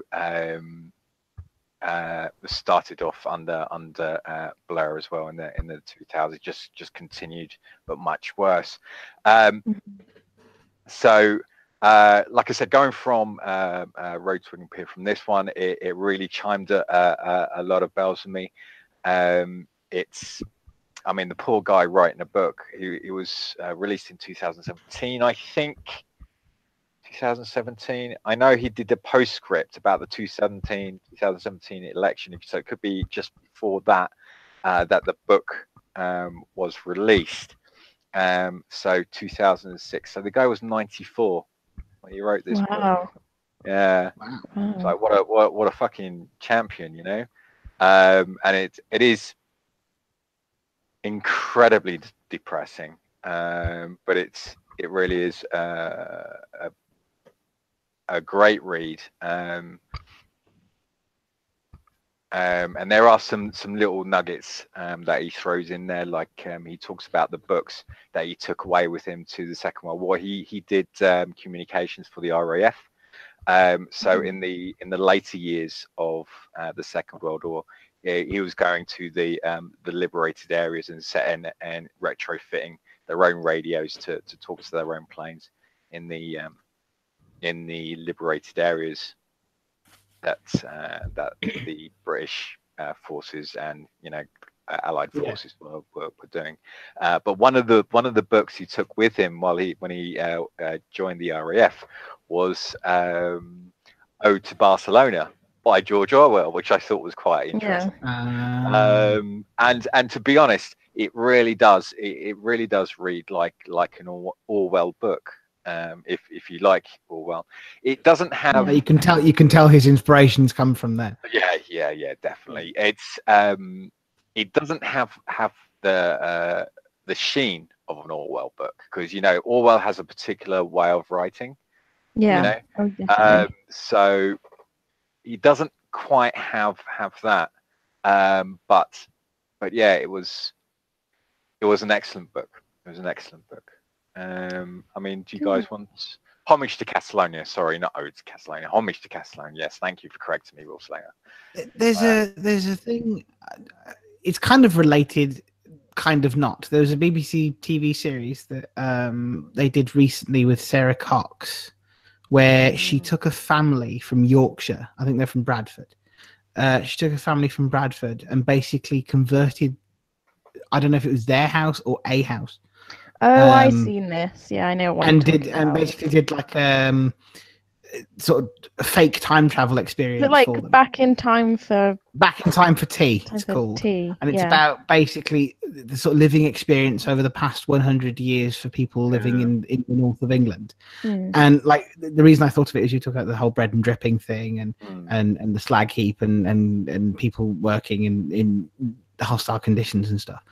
started off under Blair as well in the 2000s. Just continued, but much worse. So, like I said, going from Road to Wigan from this one, it really chimed a lot of bells for me. It's, I mean, the poor guy writing a book. He was released in 2017, I think. 2017. I know he did the postscript about the 2017 election, so it could be just before that that the book was released. So 2006. So the guy was 94 when he wrote this book. Yeah. Wow. So what a fucking champion, you know. And it is incredibly depressing, but it really is a great read, and there are some little nuggets that he throws in there, like he talks about the books that he took away with him to the Second World War. He did communications for the RAF, so in the later years of the Second World War, he was going to the liberated areas and setting and retrofitting their own radios to talk to their own planes in the liberated areas that the British forces and, you know, Allied forces were doing. But one of the books he took with him when he joined the RAF was Ode to Barcelona by George Orwell, which I thought was quite interesting. And to be honest, it really does read like an Orwell book. If you like Orwell, it doesn't have. You can tell his inspirations come from there. Yeah, definitely. It's it doesn't have the sheen of an Orwell book, because, you know, Orwell has a particular way of writing. Yeah. You know? So he doesn't quite have that. But yeah, it was an excellent book. It was an excellent book. I mean, do you guys want Homage to Catalonia? Sorry, not Ode to Catalonia. Homage to Catalonia. Yes, thank you for correcting me, Will Slayer. There's a thing. It's kind of related, kind of not. There was a BBC TV series that they did recently with Sarah Cox, where she took a family from Yorkshire. I think they're from Bradford. She took a family from Bradford and basically converted. I don't know if it was their house or a house. Oh, I've seen this. Yeah, I know. And basically did like sort of a fake time travel experience. Like Back in Time for Tea. It's called. Tea. And it's about basically the sort of living experience over the past 100 years for people living in the north of England. And like the reason I thought of it is you talk about the whole bread and dripping thing and the slag heap and people working in hostile conditions and stuff.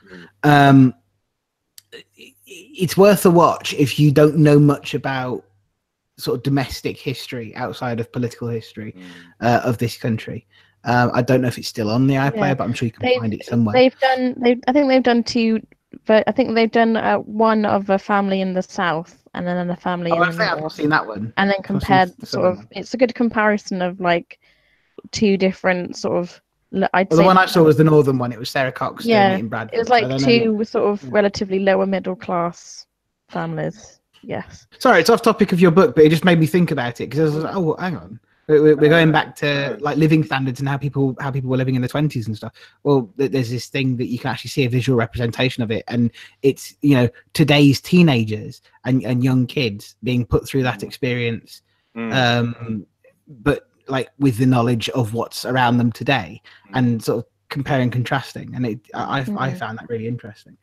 It's worth a watch if you don't know much about sort of domestic history outside of political history of this country. I don't know if it's still on the iPlayer, but I'm sure you can find it somewhere. I think they've done two, but I think they've done one of a family in the south and then a family in the north. I've not seen that one. And then compared it's a good comparison of like two different sort of. I'd say the one I saw was the northern one. It was Sarah Cox doing it in Bradford. It was like two sort of relatively lower middle class families. Yes. Sorry, it's off topic of your book, but it just made me think about it, because I was like, oh, hang on. We're going back to like living standards and how people were living in the 20s and stuff. Well, there's this thing that you can actually see a visual representation of it, and it's, you know, today's teenagers and young kids being put through that experience, but like with the knowledge of what's around them today, and sort of comparing and contrasting, and I found that really interesting.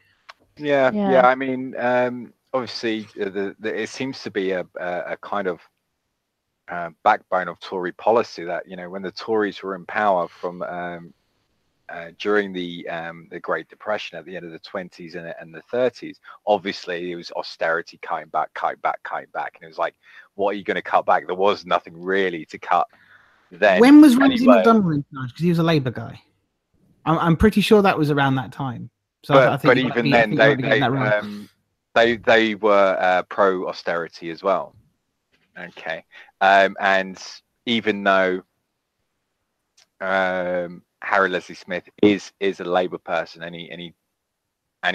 Yeah. I mean, obviously, it seems to be a kind of backbone of Tory policy that, you know, when the Tories were in power from during the Great Depression at the end of the 20s and the 30s, obviously it was austerity, cutting back, and it was like, what are you going to cut back? There was nothing really to cut. Then, when was Ramsay MacDonald in charge? Because he was a Labour guy. I'm pretty sure that was around that time. So but even then, They were pro austerity as well. Okay, and even though Harry Leslie Smith is a Labour person, and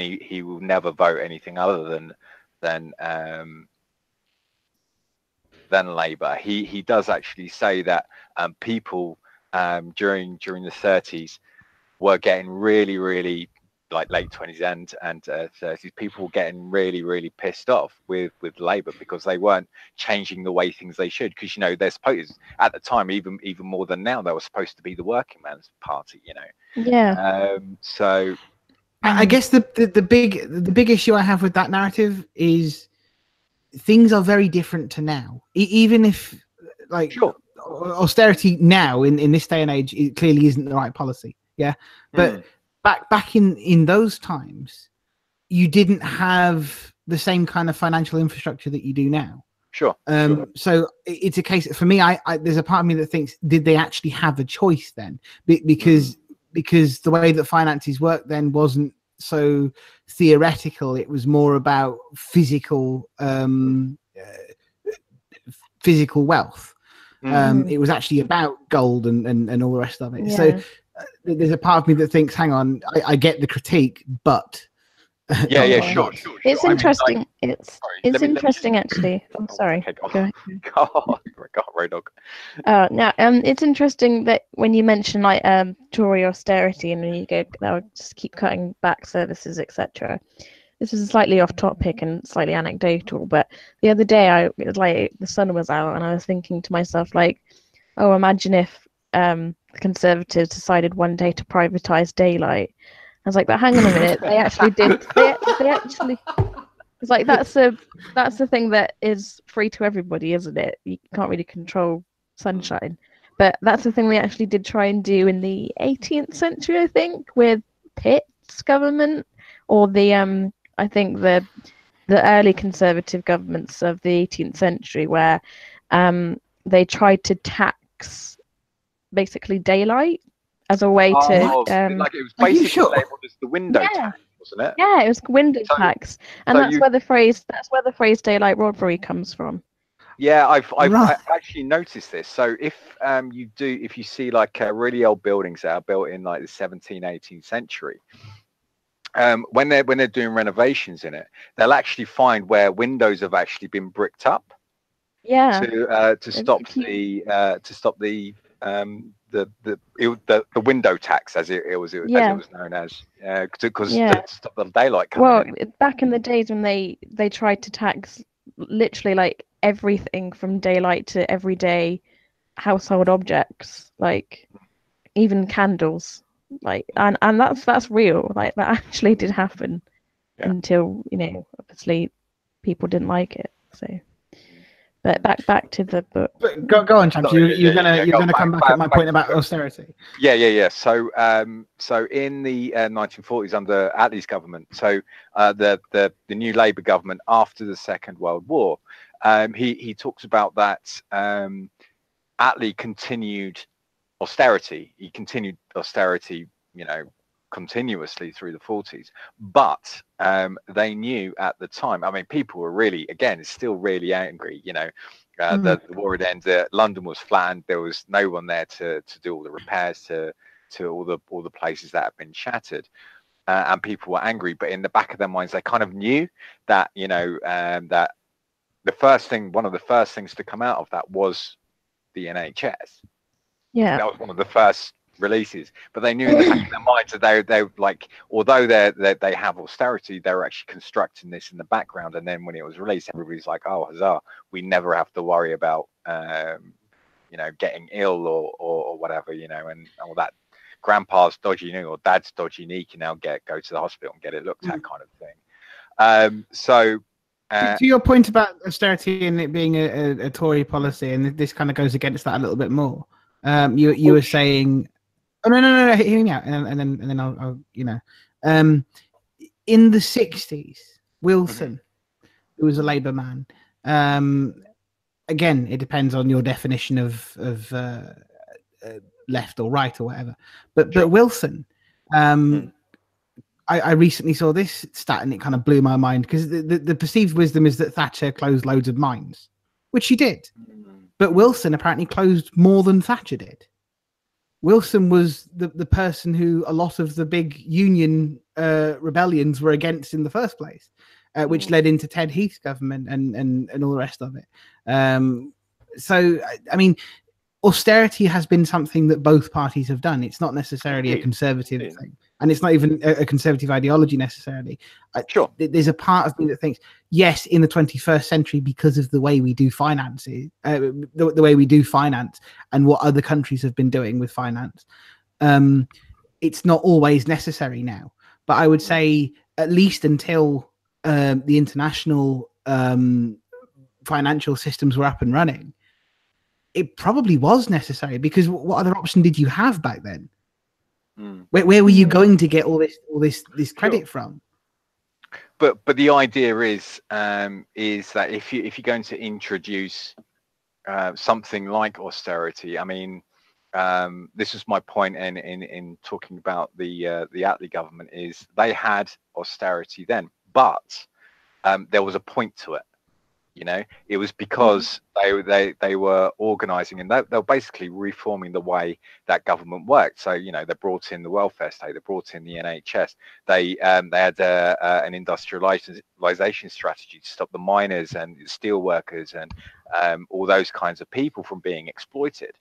he will never vote anything other than Labour. He does actually say that people during the 30s were getting really like late 20s and 30s. People were getting really pissed off with Labour because they weren't changing the way things they should. Because they're supposed at the time, even more than now, they were supposed to be the working man's party. Yeah. So I guess the big issue I have with that narrative is things are very different to now. Even if like sure. austerity now in this day and age, it clearly isn't the right policy. Yeah, but back in those times, you didn't have the same kind of financial infrastructure that you do now. Sure. So it's a case for me. I there's a part of me that thinks, did they actually have a choice then? Because the way that finances worked then wasn't so theoretical. It was more about physical wealth. It was actually about gold and all the rest of it. Yeah. So there's a part of me that thinks, hang on, I get the critique, but sure. It's interesting. It's interesting, actually. I'm sorry. Okay, go on, Rowdog. Now, it's interesting that when you mention like Tory austerity, and when you go, they'll just keep cutting back services, etc. This is slightly off topic and slightly anecdotal, but the other day, the sun was out, and I was thinking to myself, like, oh, imagine if the Conservatives decided one day to privatise daylight. I was like, but hang on a minute, they actually did. They actually. It's like that's the thing that is free to everybody, isn't it? You can't really control sunshine, but that's the thing they actually did try and do in the 18th century, I think, with Pitt's government, or the I think the early Conservative governments of the 18th century, where they tried to tax basically daylight as a way to like it was basically labeled as the window tax, wasn't it? Yeah, it was window tax, and that's where the phrase daylight robbery comes from. Yeah, I've actually noticed this. So if you see like really old buildings that are built in like the 17th, 18th century, when they're doing renovations in it, they'll actually find where windows have actually been bricked up. Yeah. To stop the window tax, as it was known as, because to stop the daylight coming in. Back in the days when they tried to tax literally like everything from daylight to everyday household objects, like even candles, like and that's real, like that actually did happen until obviously people didn't like it. So. But back to the book. But go on, Champs. You're gonna come back at my point about austerity. Yeah. So in the 1940s under Attlee's government, so the new Labour government after the Second World War, he talks about that Attlee continued austerity. He continued austerity, continuously through the 40s, but they knew at the time, I mean, people were really, again, still really angry. The war had ended, London was flattened, there was no one there to do all the repairs to all the places that had been shattered, and people were angry. But in the back of their minds, they kind of knew that that one of the first things to come out of that was the NHS. Yeah, that was one of the first releases, but they knew in the back of their minds that they like, although they have austerity, they were actually constructing this in the background. And then when it was released, everybody's like, oh, huzzah, we never have to worry about getting ill or whatever, and all that grandpa's dodgy knee or dad's dodgy knee can now go to the hospital and get it looked at, kind of thing. To your point about austerity and it being a Tory policy, and this kind of goes against that a little bit more. You were saying, oh no, hear me out, and then I'll in the 60s, Wilson, who was a Labour man. Again, it depends on your definition of left or right or whatever. But Wilson I recently saw this stat and it kind of blew my mind, because the perceived wisdom is that Thatcher closed loads of mines, which she did. But Wilson apparently closed more than Thatcher did. Wilson was the person who a lot of the big union rebellions were against in the first place, which led into Ted Heath's government and all the rest of it. So, I mean, austerity has been something that both parties have done. It's not necessarily a conservative thing, and it's not even a conservative ideology necessarily. Sure. There's a part of me that thinks, yes, in the 21st century, because of the way we do finances, the way we do finance and what other countries have been doing with finance, it's not always necessary now. But I would say, at least until the international financial systems were up and running, it probably was necessary, because what other option did you have back then? Where were you going to get all this credit from? But the idea is that if you're going to introduce something like austerity, I mean, this was my point in talking about the Attlee government, is they had austerity then, but there was a point to it. You know, it was because they were organising, and they were basically reforming the way that government worked. So, you know, they brought in the welfare state, they brought in the NHS, they had an industrialisation strategy to stop the miners and steel workers and all those kinds of people from being exploited.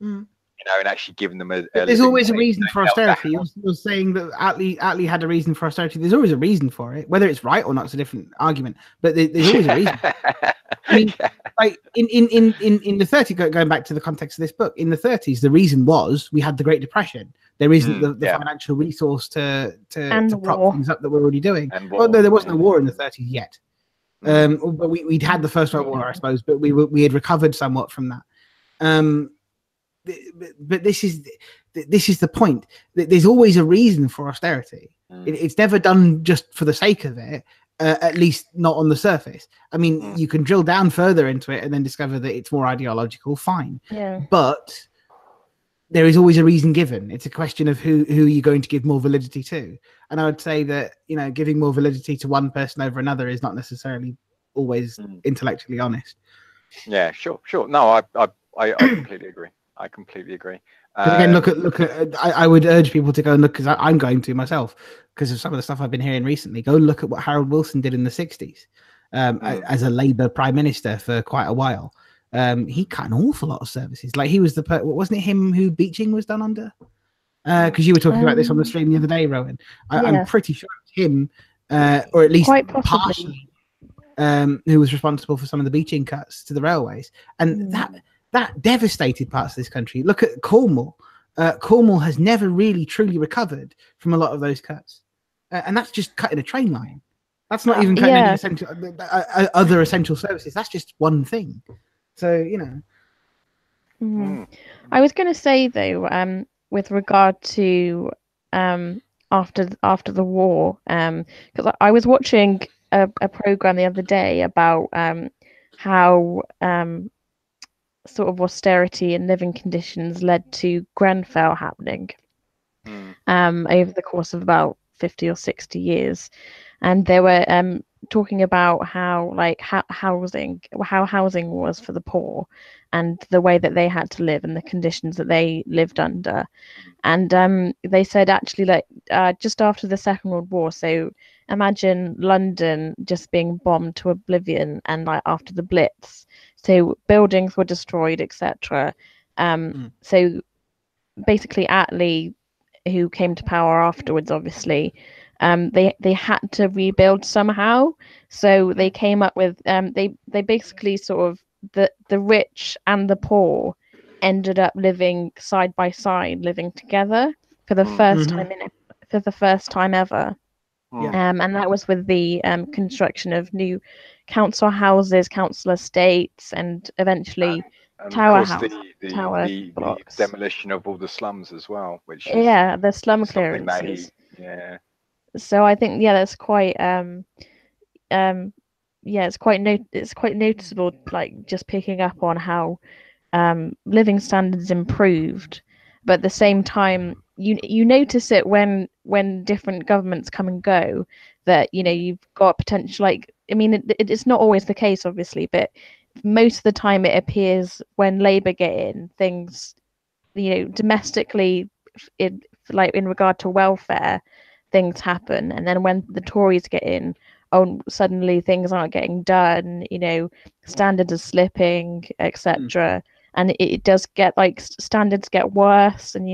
You know, and actually giving them a there's always a reason for austerity. You're saying that Attlee had a rean for austerity. There's always a reason for it. Whether it's right or not is a different argument, but there's always a reason. I mean, like in the 30s, going back to the context of this book, in the 30s, the reason was we had the Great Depression. There isn't the financial resource to prop things up that we're already doing. Well, no, there wasn't a war in the 30s yet. But we'd had the First World War, I suppose, but we had recovered somewhat from that. But this is the point. There's always a reason for austerity. It's never done just for the sake of it, at least not on the surface. I mean, you can drill down further into it and then discover that it's more ideological, fine. But there is always a reason given. It's a question of who you're going to give more validity to. And I would say that, you know, giving more validity to one person over another is not necessarily always intellectually honest. Yeah, sure. No, I completely agree. I completely agree. Again, look at. I would urge people to go and look, because I'm going to myself, because of some of the stuff I've been hearing recently. Go and look at what Harold Wilson did in the 60s as a Labour Prime Minister for quite a while. He cut an awful lot of services. Like, he was wasn't it him who beaching was done under? Because you were talking about this on the stream the other day, Rowan. I'm pretty sure it's him, or at least quite possibly, who was responsible for some of the beaching cuts to the railways, and that devastated parts of this country. Look at Cornwall. Cornwall has never really truly recovered from a lot of those cuts, and that's just cutting a train line. That's not even cutting any essential, other essential services. That's just one thing. So, you know. I was going to say though, with regard to after the war, because I was watching a program the other day about how sort of austerity and living conditions led to Grenfell happening over the course of about 50 or 60 years, and they were talking about how housing was for the poor and the way that they had to live and the conditions that they lived under. And they said, actually, like just after the Second World War, so imagine London just being bombed to oblivion, and like after the Blitz, so buildings were destroyed, etc. So basically Attlee, who came to power afterwards, obviously, they had to rebuild somehow. So they came up with they basically sort of the rich and the poor ended up living side by side, living together for the first time ever. And that was with the construction of new council houses, council estates, and eventually tower houses. The demolition of all the slums as well, which is the slum clearances. So I think that's quite it's quite noticeable, like just picking up on how living standards improved, but at the same time you notice it when different governments come and go, that you've got potential, like, I mean, it's not always the case, obviously, but most of the time it appears when Labour get in, things, domestically, like in regard to welfare, things happen, and then when the Tories get in, oh, suddenly things aren't getting done, standards are slipping, etc. And it does get, like, standards get worse, and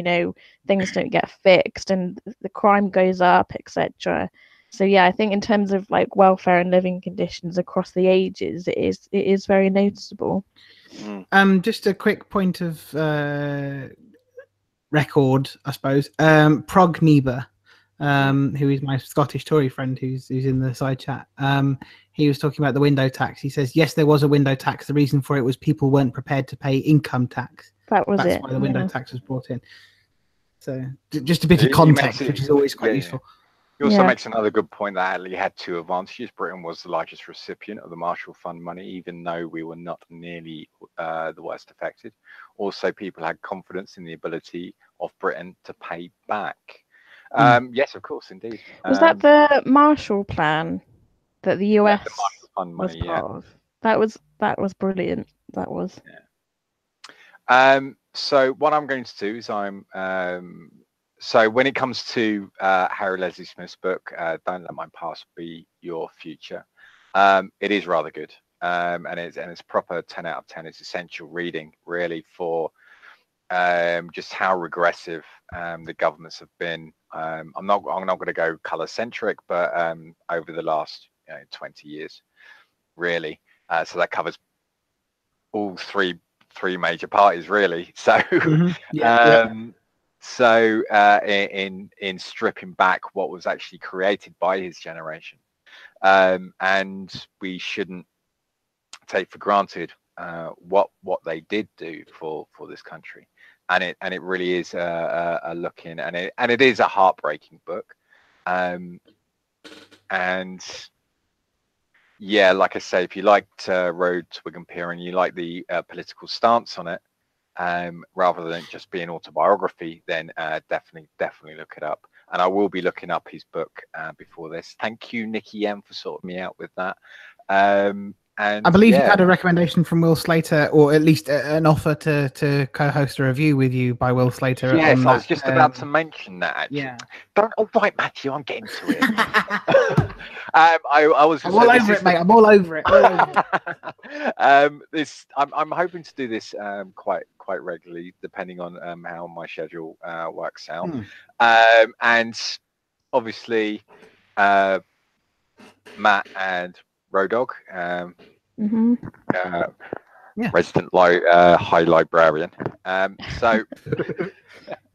things don't get fixed, and the crime goes up, etc. So yeah, I think in terms of like welfare and living conditions across the ages, it is very noticeable. Just a quick point of record, I suppose. Prog Niebuhr, who is my Scottish Tory friend, who's in the side chat. He was talking about the window tax. He says, yes, there was a window tax. The reason for it was people weren't prepared to pay income tax. That's why the window tax was brought in. So just a bit of context, which is always quite useful. He also makes another good point that Italy had two advantages. Britain was the largest recipient of the Marshall Fund money, even though we were not nearly the worst affected. Also, people had confidence in the ability of Britain to pay back. Yes, of course, indeed. Was that the Marshall Plan that the US the Marshall Fund money, was part of? That was brilliant. That was. Yeah. So what I'm going to do is so when it comes to Harry Leslie Smith's book, Don't Let My Past Be Your Future, it is rather good, and it's proper 10 out of 10. It's essential reading, really, for just how regressive the governments have been. I'm not going to go colour centric, but over the last 20 years, really. So that covers all three major parties, really. So. So in stripping back what was actually created by his generation, and we shouldn't take for granted what they did do for this country, and it really is a look in, and it is a heartbreaking book, and yeah, like I say, if you liked Road to Wigan Pier and you like the political stance on it, rather than just being autobiography, then definitely look it up. And I will be looking up his book before this. Thank you, Nikki M, for sorting me out with that. And I believe you had a recommendation from Will Slater, or at least an offer to co-host a review with you by Will Slater. Yes, I was just about to mention that. Actually. Yeah. All right, Matthew, I'm getting to it. I'm all over it, mate. I'm all over it. I'm hoping to do this quite regularly, depending on how my schedule works out. And obviously, Matt and Rowdog, resident high librarian. So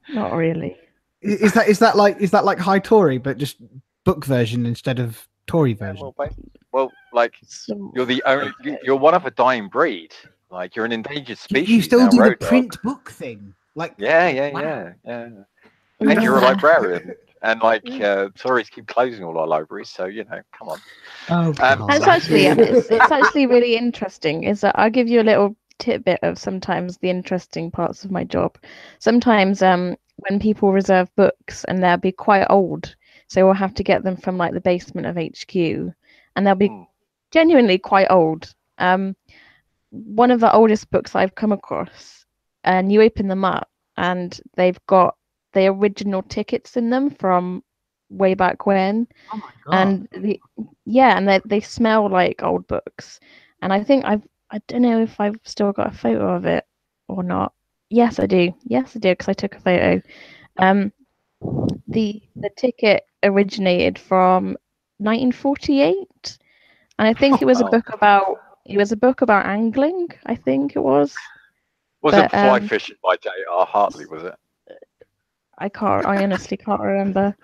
not really. Is that like High Tory, but just book version instead of Tory version? Well, like you're one of a dying breed. Like you're an endangered species. You still do Rowdog. The print book thing, like yeah. And you're a librarian. And like Tories keep closing all our libraries, so come on. It's actually really interesting. Is that I'll give you a little tidbit of sometimes the interesting parts of my job. Sometimes when people reserve books and they'll be quite old, so we'll have to get them from like the basement of HQ, and they'll be genuinely quite old. One of the oldest books I've come across, and you open them up and they've got the original tickets in them from way back when. Oh my God. And they smell like old books. And I think I don't know if I've still got a photo of it or not. Yes, I do, because I took a photo. The ticket originated from 1948, and I think it was a book about angling. I think it was. Was it Fly Fishing by J.R. Hartley? Was it? I honestly can't remember.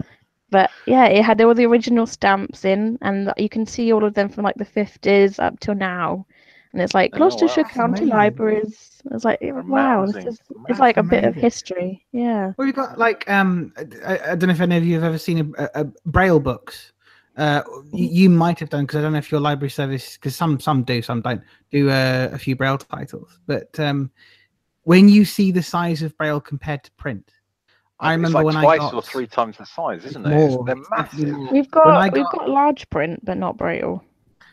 But yeah, it had all the original stamps in, and you can see all of them from like the 50s up till now. And it's like Gloucestershire County Libraries. It's like, wow, it's like a bit of history. Yeah. Well, you've got like I don't know if any of you have ever seen a Braille books. You might have done, because I don't know if your library service, because some do, some don't do a few Braille titles. But when you see the size of Braille compared to print, I It's remember like when twice I got or 3 times the size, isn't it? more. They're It's definitely massive. more. We've When I got got large print, but not Braille.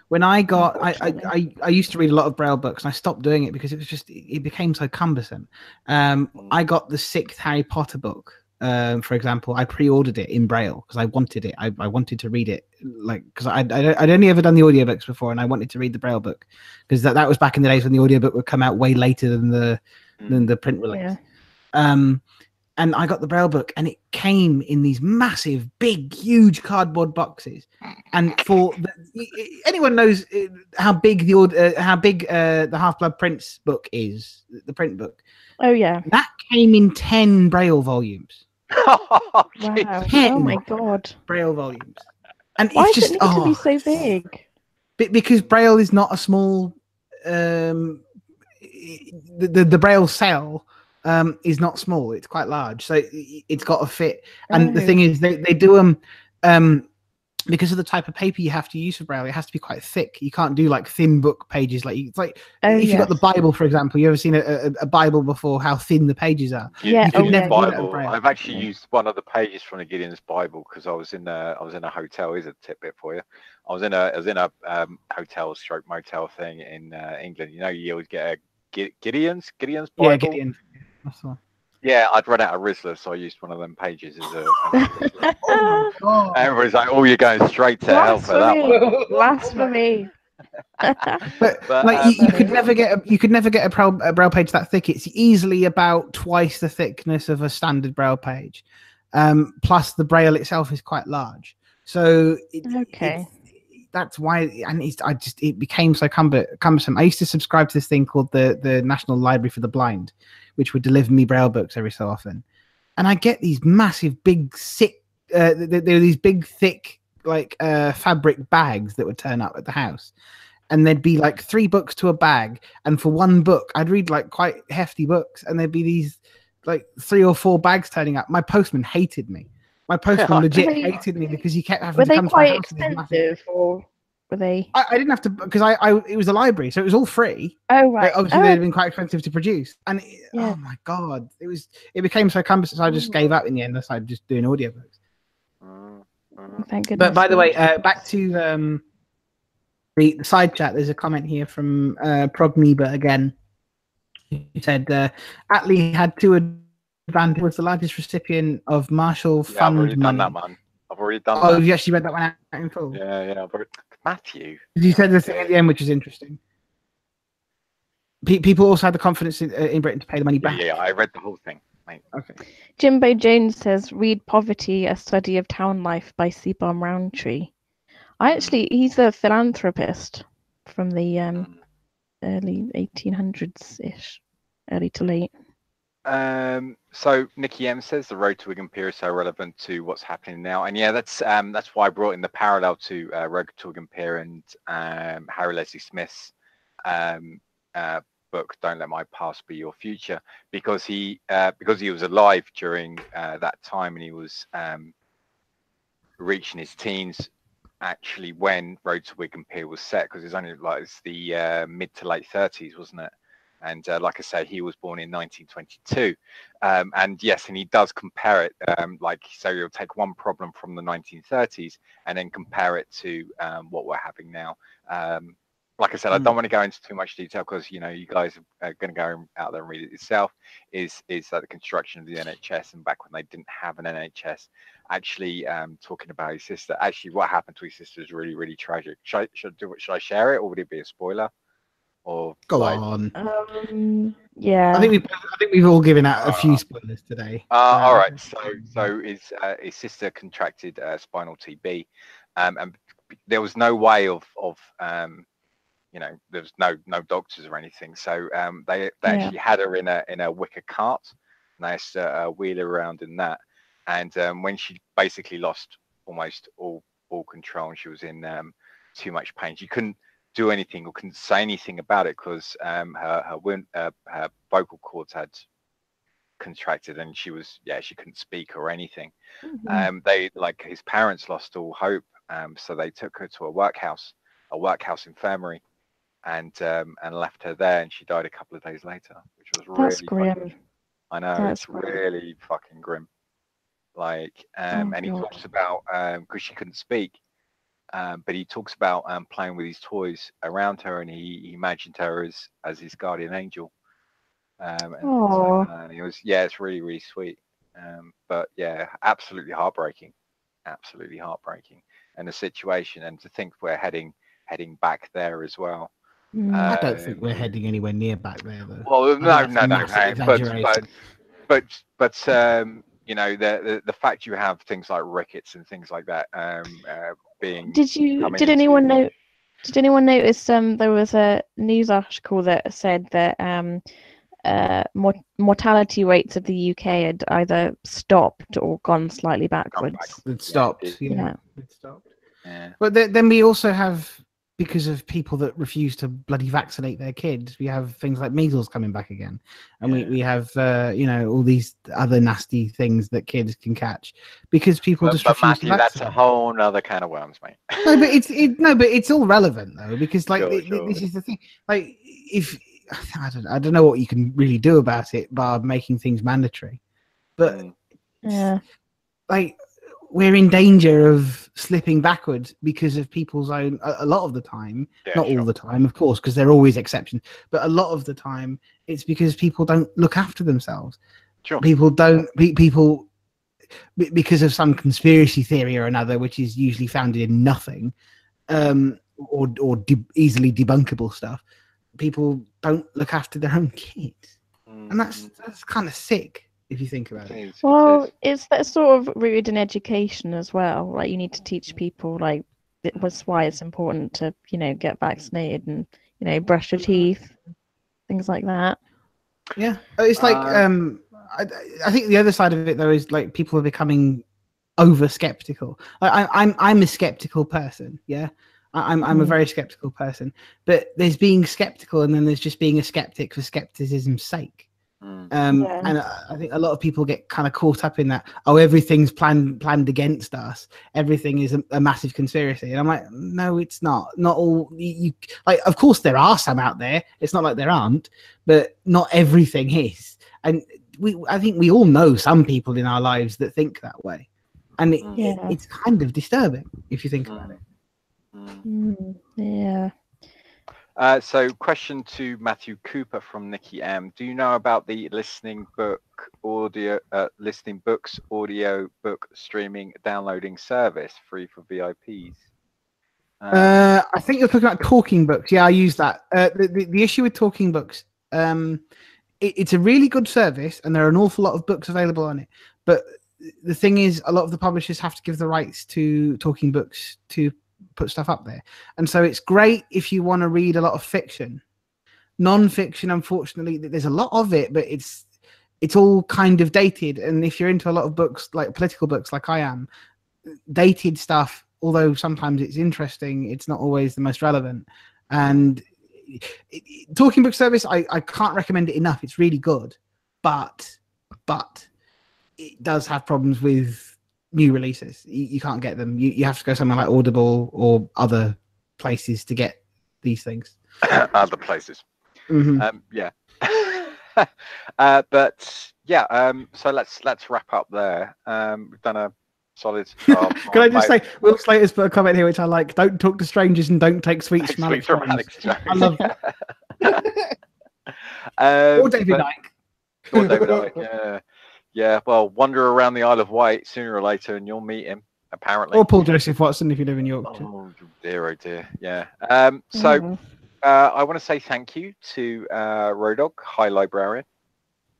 when I got Unfortunately. I used to read a lot of Braille books and I stopped doing it because it became so cumbersome. I got the 6th Harry Potter book. For example, I pre-ordered it in Braille because I wanted it. I wanted to read it because I'd only ever done the audiobooks before and I wanted to read the Braille book because that was back in the days when the audiobook would come out way later than the print release. Yeah. And I got the Braille book, and it came in these massive, big, huge cardboard boxes. And anyone knows how big the Half-Blood Prince book is, the print book. Oh yeah. That came in 10 Braille volumes. Wow. 10 Oh my god. Braille volumes. And Why it's does just it need to be so big? because Braille is not a small. The Braille cell is not small; it's quite large, so it's got to fit. And the thing is, they do them because of the type of paper you have to use for Braille. It has to be quite thick. You can't do like thin book pages. It's like if you've got the Bible, for example. You ever seen a Bible before? How thin the pages are? Yeah. You could never do that in Bible. Braille. I've actually used one of the pages from the Gideon's Bible because I was in a hotel. Here's a tidbit for you. I was in a hotel stroke motel thing in England. You know, you always get a Gideon's Bible. Yeah, Gideon. That's the one. Yeah, I'd run out of Rizzler, so I used one of them pages as a. Oh my god! Everybody's like, "Oh, you're going straight to hell for that one." Blasphemy. But But, you could never get a Braille page that thick. It's easily about twice the thickness of a standard Braille page. Plus, the Braille itself is quite large, so that's why. And it became so cumbersome. I used to subscribe to this thing called the National Library for the Blind, which would deliver me Braille books every so often, and I get these massive, big, there were these big, thick, fabric bags that would turn up at the house. And there'd be like 3 books to a bag, and for one book, I'd read like quite hefty books, and there'd be these like 3 or 4 bags turning up. My postman hated me. My postman legit hated me because he kept having to come to my house. Were they quite expensive, or were they? I didn't have to because it was a library, so it was all free. Oh right. But obviously, they'd have been quite expensive to produce, and oh my god, it became so cumbersome. So I just gave up in the end. I started just doing audiobooks. Thank goodness. But by the way, back to the side chat, there's a comment here from Progneba again. He said Attlee had 2 advantages, was the largest recipient of Marshall Fund I've already money. done that, man. I've already done Oh, that. you actually read that one out in full? Yeah. Matthew. You said the thing at the end, which is interesting. People also had the confidence in Britain to pay the money back. Yeah, I read the whole thing, mate. Okay. Jimbo Jones says, read Poverty, A Study of Town Life by C. Barn Roundtree. He's a philanthropist from the early 1800s-ish, early to late. So Nikki M says the road to Wigan Pier is so relevant to what's happening now, and yeah, that's why I brought in the parallel to Road to Wigan Pier and Harry Leslie Smith's book "Don't Let My Past Be Your Future," because he was alive during that time, and he was reaching his teens actually when Road to Wigan Pier was set, because it's the mid to late 30s, wasn't it? And like I say, he was born in 1922. And yes, and he does compare it. So he'll take one problem from the 1930s and then compare it to what we're having now. Like I said, I don't want to go into too much detail because, you guys are going to go out there and read it yourself. Is like the construction of the NHS, and back when they didn't have an NHS, actually talking about his sister. Actually, what happened to his sister is really, really tragic. Should I share it, or would it be a spoiler? Or go on. Yeah. I think we've all given out a few spoilers today. All right. So his sister contracted spinal TB, and there was no way of there was no doctors or anything. So they actually had her in a wicker cart, and they used to wheel her around in that. And when she basically lost almost all control, and she was in too much pain, she couldn't do anything or couldn't say anything about it because her vocal cords had contracted, and she couldn't speak or anything. His parents lost all hope, so they took her to a workhouse infirmary, and left her there, and she died a couple of days later, which was really grim. I know, it's really fucking grim. like, Oh, and he God. talks about because she couldn't speak, but he talks about playing with his toys around her, and he imagined her as his guardian angel, and things like Oh. that. And it was, yeah, it's really, really sweet. But yeah, absolutely heartbreaking, and the situation, and to think we're heading back there as well. I don't think we're heading anywhere near back there, though. Well, no, That's a massive hey, exaggeration. but you know, the fact you have things like rickets and things like that being coming Did into- anyone know? Did anyone notice there was a news article that said that mortality rates of the UK had either stopped or gone slightly backwards. It stopped. Yeah. It stopped. Yeah. But then we also have, because of people that refuse to bloody vaccinate their kids, we have things like measles coming back again, and we have you know, all these other nasty things that kids can catch because people just refuse Matthew, to that's vaccinate. a whole other can of worms, mate. No, but it's all relevant though, because like Sure. this is the thing. Like, if I don't know what you can really do about it by making things mandatory, but Yeah. like, we're in danger of slipping backwards because of people's own, a lot of the time, not all the time, of course, because there are always exceptions, but a lot of the time it's because people don't look after themselves. Sure. People because of some conspiracy theory or another, which is usually founded in nothing, or easily debunkable stuff. People don't look after their own kids, and that's kind of sick if you think about it. Well, it's that sort of rooted in education as well. Like, you need to teach people, like, that's why it's important to, you know, get vaccinated and, you know, brush your teeth, things like that. Yeah, it's like I think the other side of it though is like people are becoming over skeptical. I'm a skeptical person. Yeah, I'm a very skeptical person. But there's being skeptical, and then there's just being a skeptic for skepticism's sake. And I think a lot of people get kind of caught up in that. Oh, everything's planned against us. Everything is a massive conspiracy. And I'm like, no, it's not. Not all. You like, of course, there are some out there. It's not like there aren't, but not everything is. And I think we all know some people in our lives that think that way, and it's kind of disturbing if you think about it. Yeah. So, question to Matthew Cooper from Nikki M. Do you know about the listening books, audio book streaming downloading service free for VIPs? I think you're talking about talking books. Yeah, I use that. The issue with talking books, it's a really good service, and there are an awful lot of books available on it. But the thing is, a lot of the publishers have to give the rights to talking books to put stuff up there, and so it's great if you want to read a lot of fiction. Non-fiction, unfortunately, there's a lot of it, but it's all kind of dated. And if you're into a lot of books, like political books, like I am, dated stuff, although sometimes it's interesting, it's not always the most relevant. And talking book service, I can't recommend it enough. It's really good, but it does have problems with new releases. You can't get them. You have to go somewhere like Audible or other places to get these things. Other places. Yeah. But yeah, so let's wrap up there. We've done a solid. Can I just say, Will Slater's put a comment here which I like: don't talk to strangers and don't take sweet from Alex Jones. I love that. Or David Icke. Or David Icke, yeah. Well, wander around the Isle of Wight sooner or later, and you'll meet him. Apparently. Or Paul Joseph Watson if you live in Yorkshire. Oh dear. Yeah. So I want to say thank you to Rowdog, High Librarian.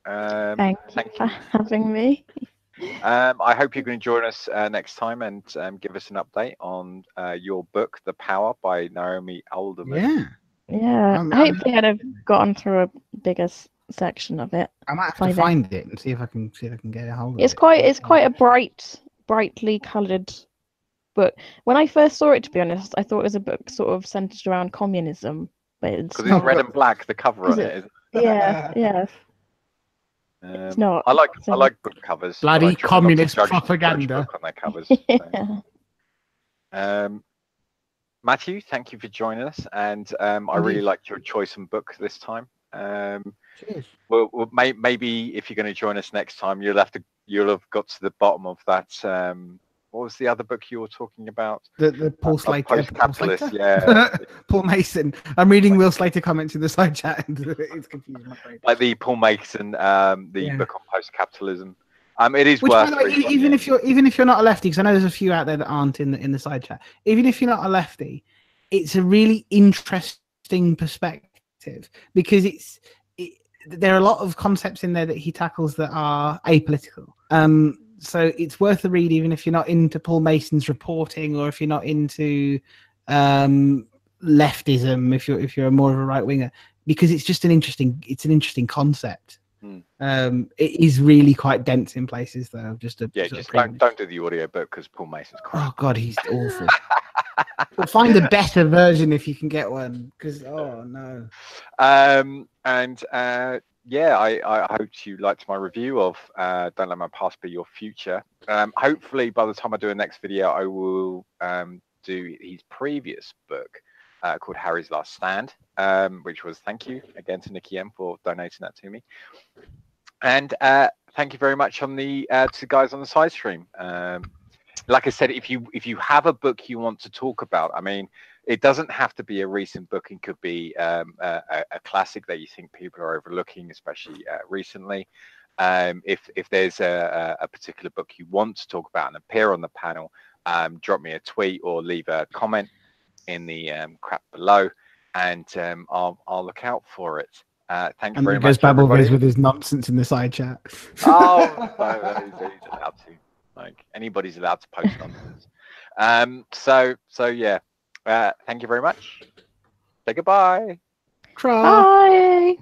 Thank you for having me. I hope you can join us next time and give us an update on your book, The Power by Naomi Alderman. Yeah. Hopefully I'd have gotten through a bigger section of it. I might have to find it and see if I can get a hold of it. It's quite a brightly coloured book. When I first saw it, to be honest, I thought it was a book sort of centered around communism, but it's because it's red and black. The cover on it. Yeah. It's not. I like book covers. Bloody communist propaganda on their covers. Yeah. So. Matthew, thank you for joining us, and I really liked your choice and book this time. Cheers. Well, maybe if you're going to join us next time, you'll have to you'll have got to the bottom of that. What was the other book you were talking about? The Paul Slater. Post-capitalist, yeah. Paul Mason. I'm reading Will Slater comments in the side chat, and it's confusing my brain. Like the Paul Mason, the book on post-capitalism. It is Which, worth by the way, reading. even if you're not a lefty, because I know there's a few out there that aren't in the side chat. Even if you're not a lefty, it's a really interesting perspective because there are a lot of concepts in there that he tackles that are apolitical. So it's worth a read, even if you're not into Paul Mason's reporting, or if you're not into leftism, if you're more of a right winger, because it's just an interesting concept. It is really quite dense in places, though. Just don't do the audio book because Paul Mason's crap. Oh God, he's awful. But find a better version if you can get one, because no. I hope you liked my review of Don't Let My Past Be Your Future. Hopefully, by the time I do a next video, I will do his previous book called Harry's Last Stand, which was, thank you again to Nikki M for donating that to me. And thank you very much on the to the guys on the side stream. Like I said, if you have a book you want to talk about, I mean, it doesn't have to be a recent book. It could be a classic that you think people are overlooking, especially recently. If there's a particular book you want to talk about and appear on the panel, drop me a tweet or leave a comment in the crap below, and I'll look out for it. Thank you very much. And Babbleviz with his nonsense in the side chat. Oh, no, he's allowed to. Like, anybody's allowed to post nonsense. So yeah. Thank you very much. Say goodbye. Bye.